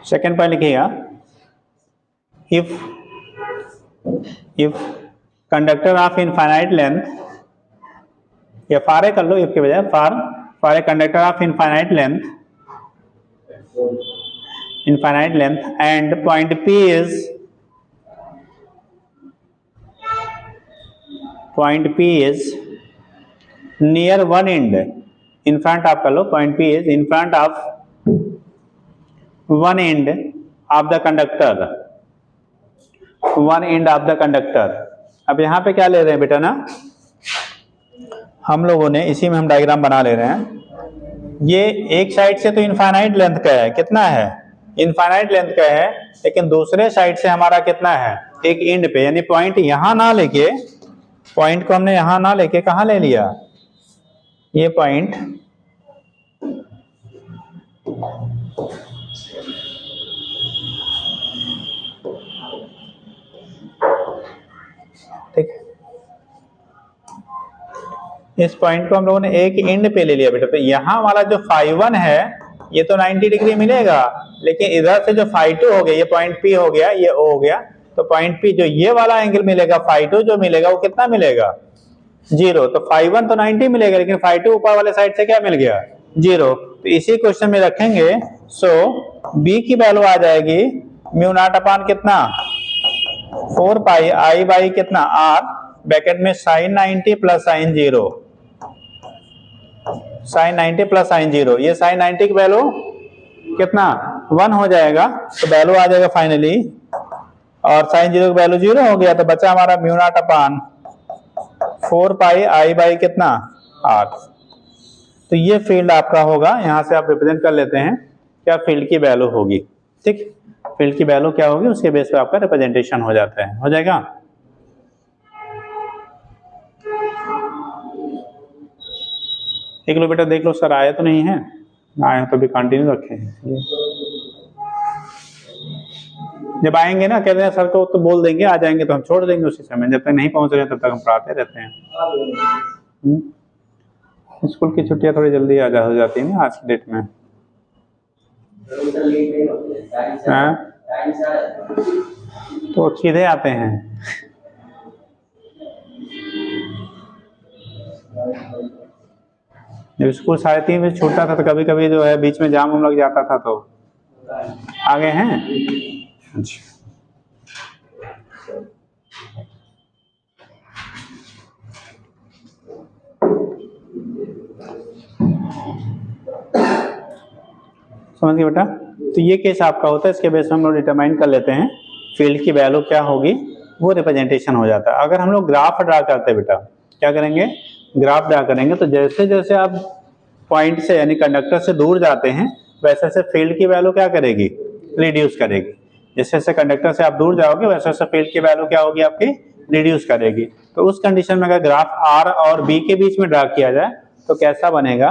सेकेंड पॉइंट लिखिएगा, if conductor of infinite length, या फार ए कर लो इफ के बजाय, for a conductor of infinite length and point P is near one end, in front आप कर लो, point P is in front of one end of the conductor, one end of the conductor. अब यहां पे क्या ले रहे हैं बेटा ना, हम लोगों ने इसी में हम डायग्राम बना ले रहे हैं। ये एक साइड से तो इनफाइनाइट लेंथ का है, कितना है? इनफाइनाइट लेंथ का है, लेकिन दूसरे साइड से हमारा कितना है? एक एंड पे, यानी पॉइंट यहां ना लेके, पॉइंट को हमने यहां ना लेके कहां ले लिया? ये पॉइंट इस पॉइंट को हम लोगों ने एक एंड पे ले लिया बेटा, तो यहाँ वाला जो φ1 है ये तो 90 डिग्री मिलेगा, लेकिन इधर से जो φ2 हो गया, ये पॉइंट P हो गया, ये O हो गया, तो पॉइंट P जो ये वाला एंगल मिलेगा φ2 जो मिलेगा वो कितना मिलेगा 0। तो φ1 तो 90 मिलेगा, लेकिन φ2 ऊपर वाले साइड से क्या मिल गया 0। तो इसी क्वेश्चन में रखेंगे। सो B की वैल्यू आ जाएगी म्यू नॉट अपान कितना 4 पाई I बाई कितना R ब्रैकेट में sin 90 plus sin 0, sin 90 plus sin 0, ये sin 90 की वैल्यू कितना 1 हो जाएगा, तो वैल्यू आ जाएगा फाइनली, और sin 0 की वैल्यू 0 हो गया, तो बचा हमारा mu naught upon 4 pi I by कितना R। तो ये फील्ड आपका होगा, यहां से आप रिप्रेजेंट कर लेते हैं क्या फील्ड की वैल्यू होगी। ठीक, फील्ड की वैल्यू क्या होगी उसके बेस पे आपका रिप्रेजेंटेशन हो जाता है, हो जाएगा। एक लो बेटा देख लो सर आया तो नहीं है, आए तो भी कंटिन्यू रखे हैं, जब आएंगे ना कहते हैं सर को तो बोल देंगे आ जाएंगे, तो हम छोड़ देंगे उसी समय, जब तक नहीं पहुंच रहे तब तक हम पढ़ाते रहते हैं। स्कूल की छुट्टियां थोड़ी जल्दी हो जाती है ना आज की डेट में। तो सीधे आते हैं। जब स्कूल 3:30 बजे छूटता था तो कभी कभी जो है बीच में जाम लग जाता था, तो आ गए हैं। अच्छा समझ गए बेटा। तो ये केस आपका होता है, इसके बेस पे हम लोग डिटरमाइन कर लेते हैं फील्ड की वैल्यू क्या होगी, वो रिप्रेजेंटेशन हो जाता है। अगर हम लोग ग्राफ ड्रा करते हैं बेटा, क्या करेंगे ग्राफ ड्रा करेंगे, तो जैसे जैसे आप पॉइंट से यानी कंडक्टर से दूर जाते हैं वैसे वैसे फील्ड की वैल्यू क्या करेगी रिड्यूस करेगी। जैसे जैसे कंडक्टर से आप दूर जाओगे वैसे वैसे फील्ड की वैल्यू क्या होगी आपकी रिड्यूस करेगी। तो उस कंडीशन में अगर ग्राफ R और B के बीच में ड्रा किया जाए तो कैसा बनेगा,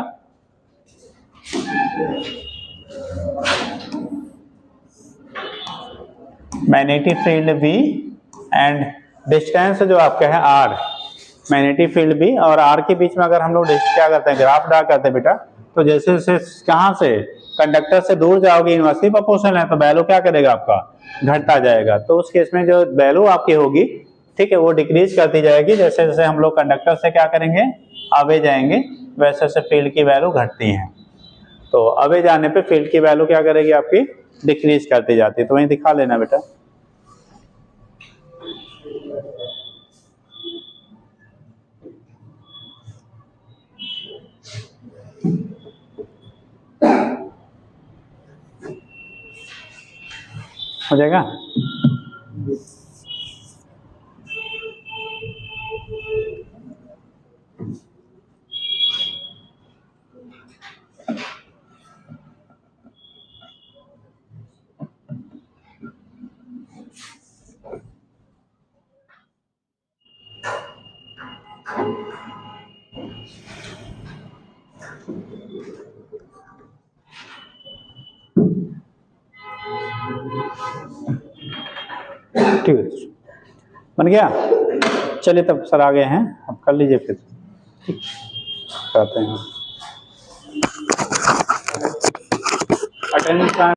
magnetic field V and distance जो आपका है R, मैग्नेटिक फील्ड B और R के बीच में अगर हम लोग क्या करते हैं ग्राफ ड्रा करते हैं बेटा, तो जैसे जैसे कहाँ से कंडक्टर से दूर जाओगे इनवर्सली प्रोपोर्शनल है, तो वैल्यू क्या करेगा आपका घटता जाएगा। तो उस केस में जो वैल्यू आपकी होगी ठीक है वो डिक्रीज करती जाएगी, जैसे जैसे हम लोग कंडक्टर से क्या करेंगे आगे जाएंगे वैसे वैसे फील्ड की वैल्यू घटती है। तो आगे जाने पे फील्ड की वैल्यू क्या करेगी आपकी डिक्रीज करती जाती है। तो वहीं दिखा लेना बेटा। हो जाएगा। ठीक है बन गया। चलिए तब सर आ गए हैं, अब कर लीजिए फिर करते हैं अटेंडेंस।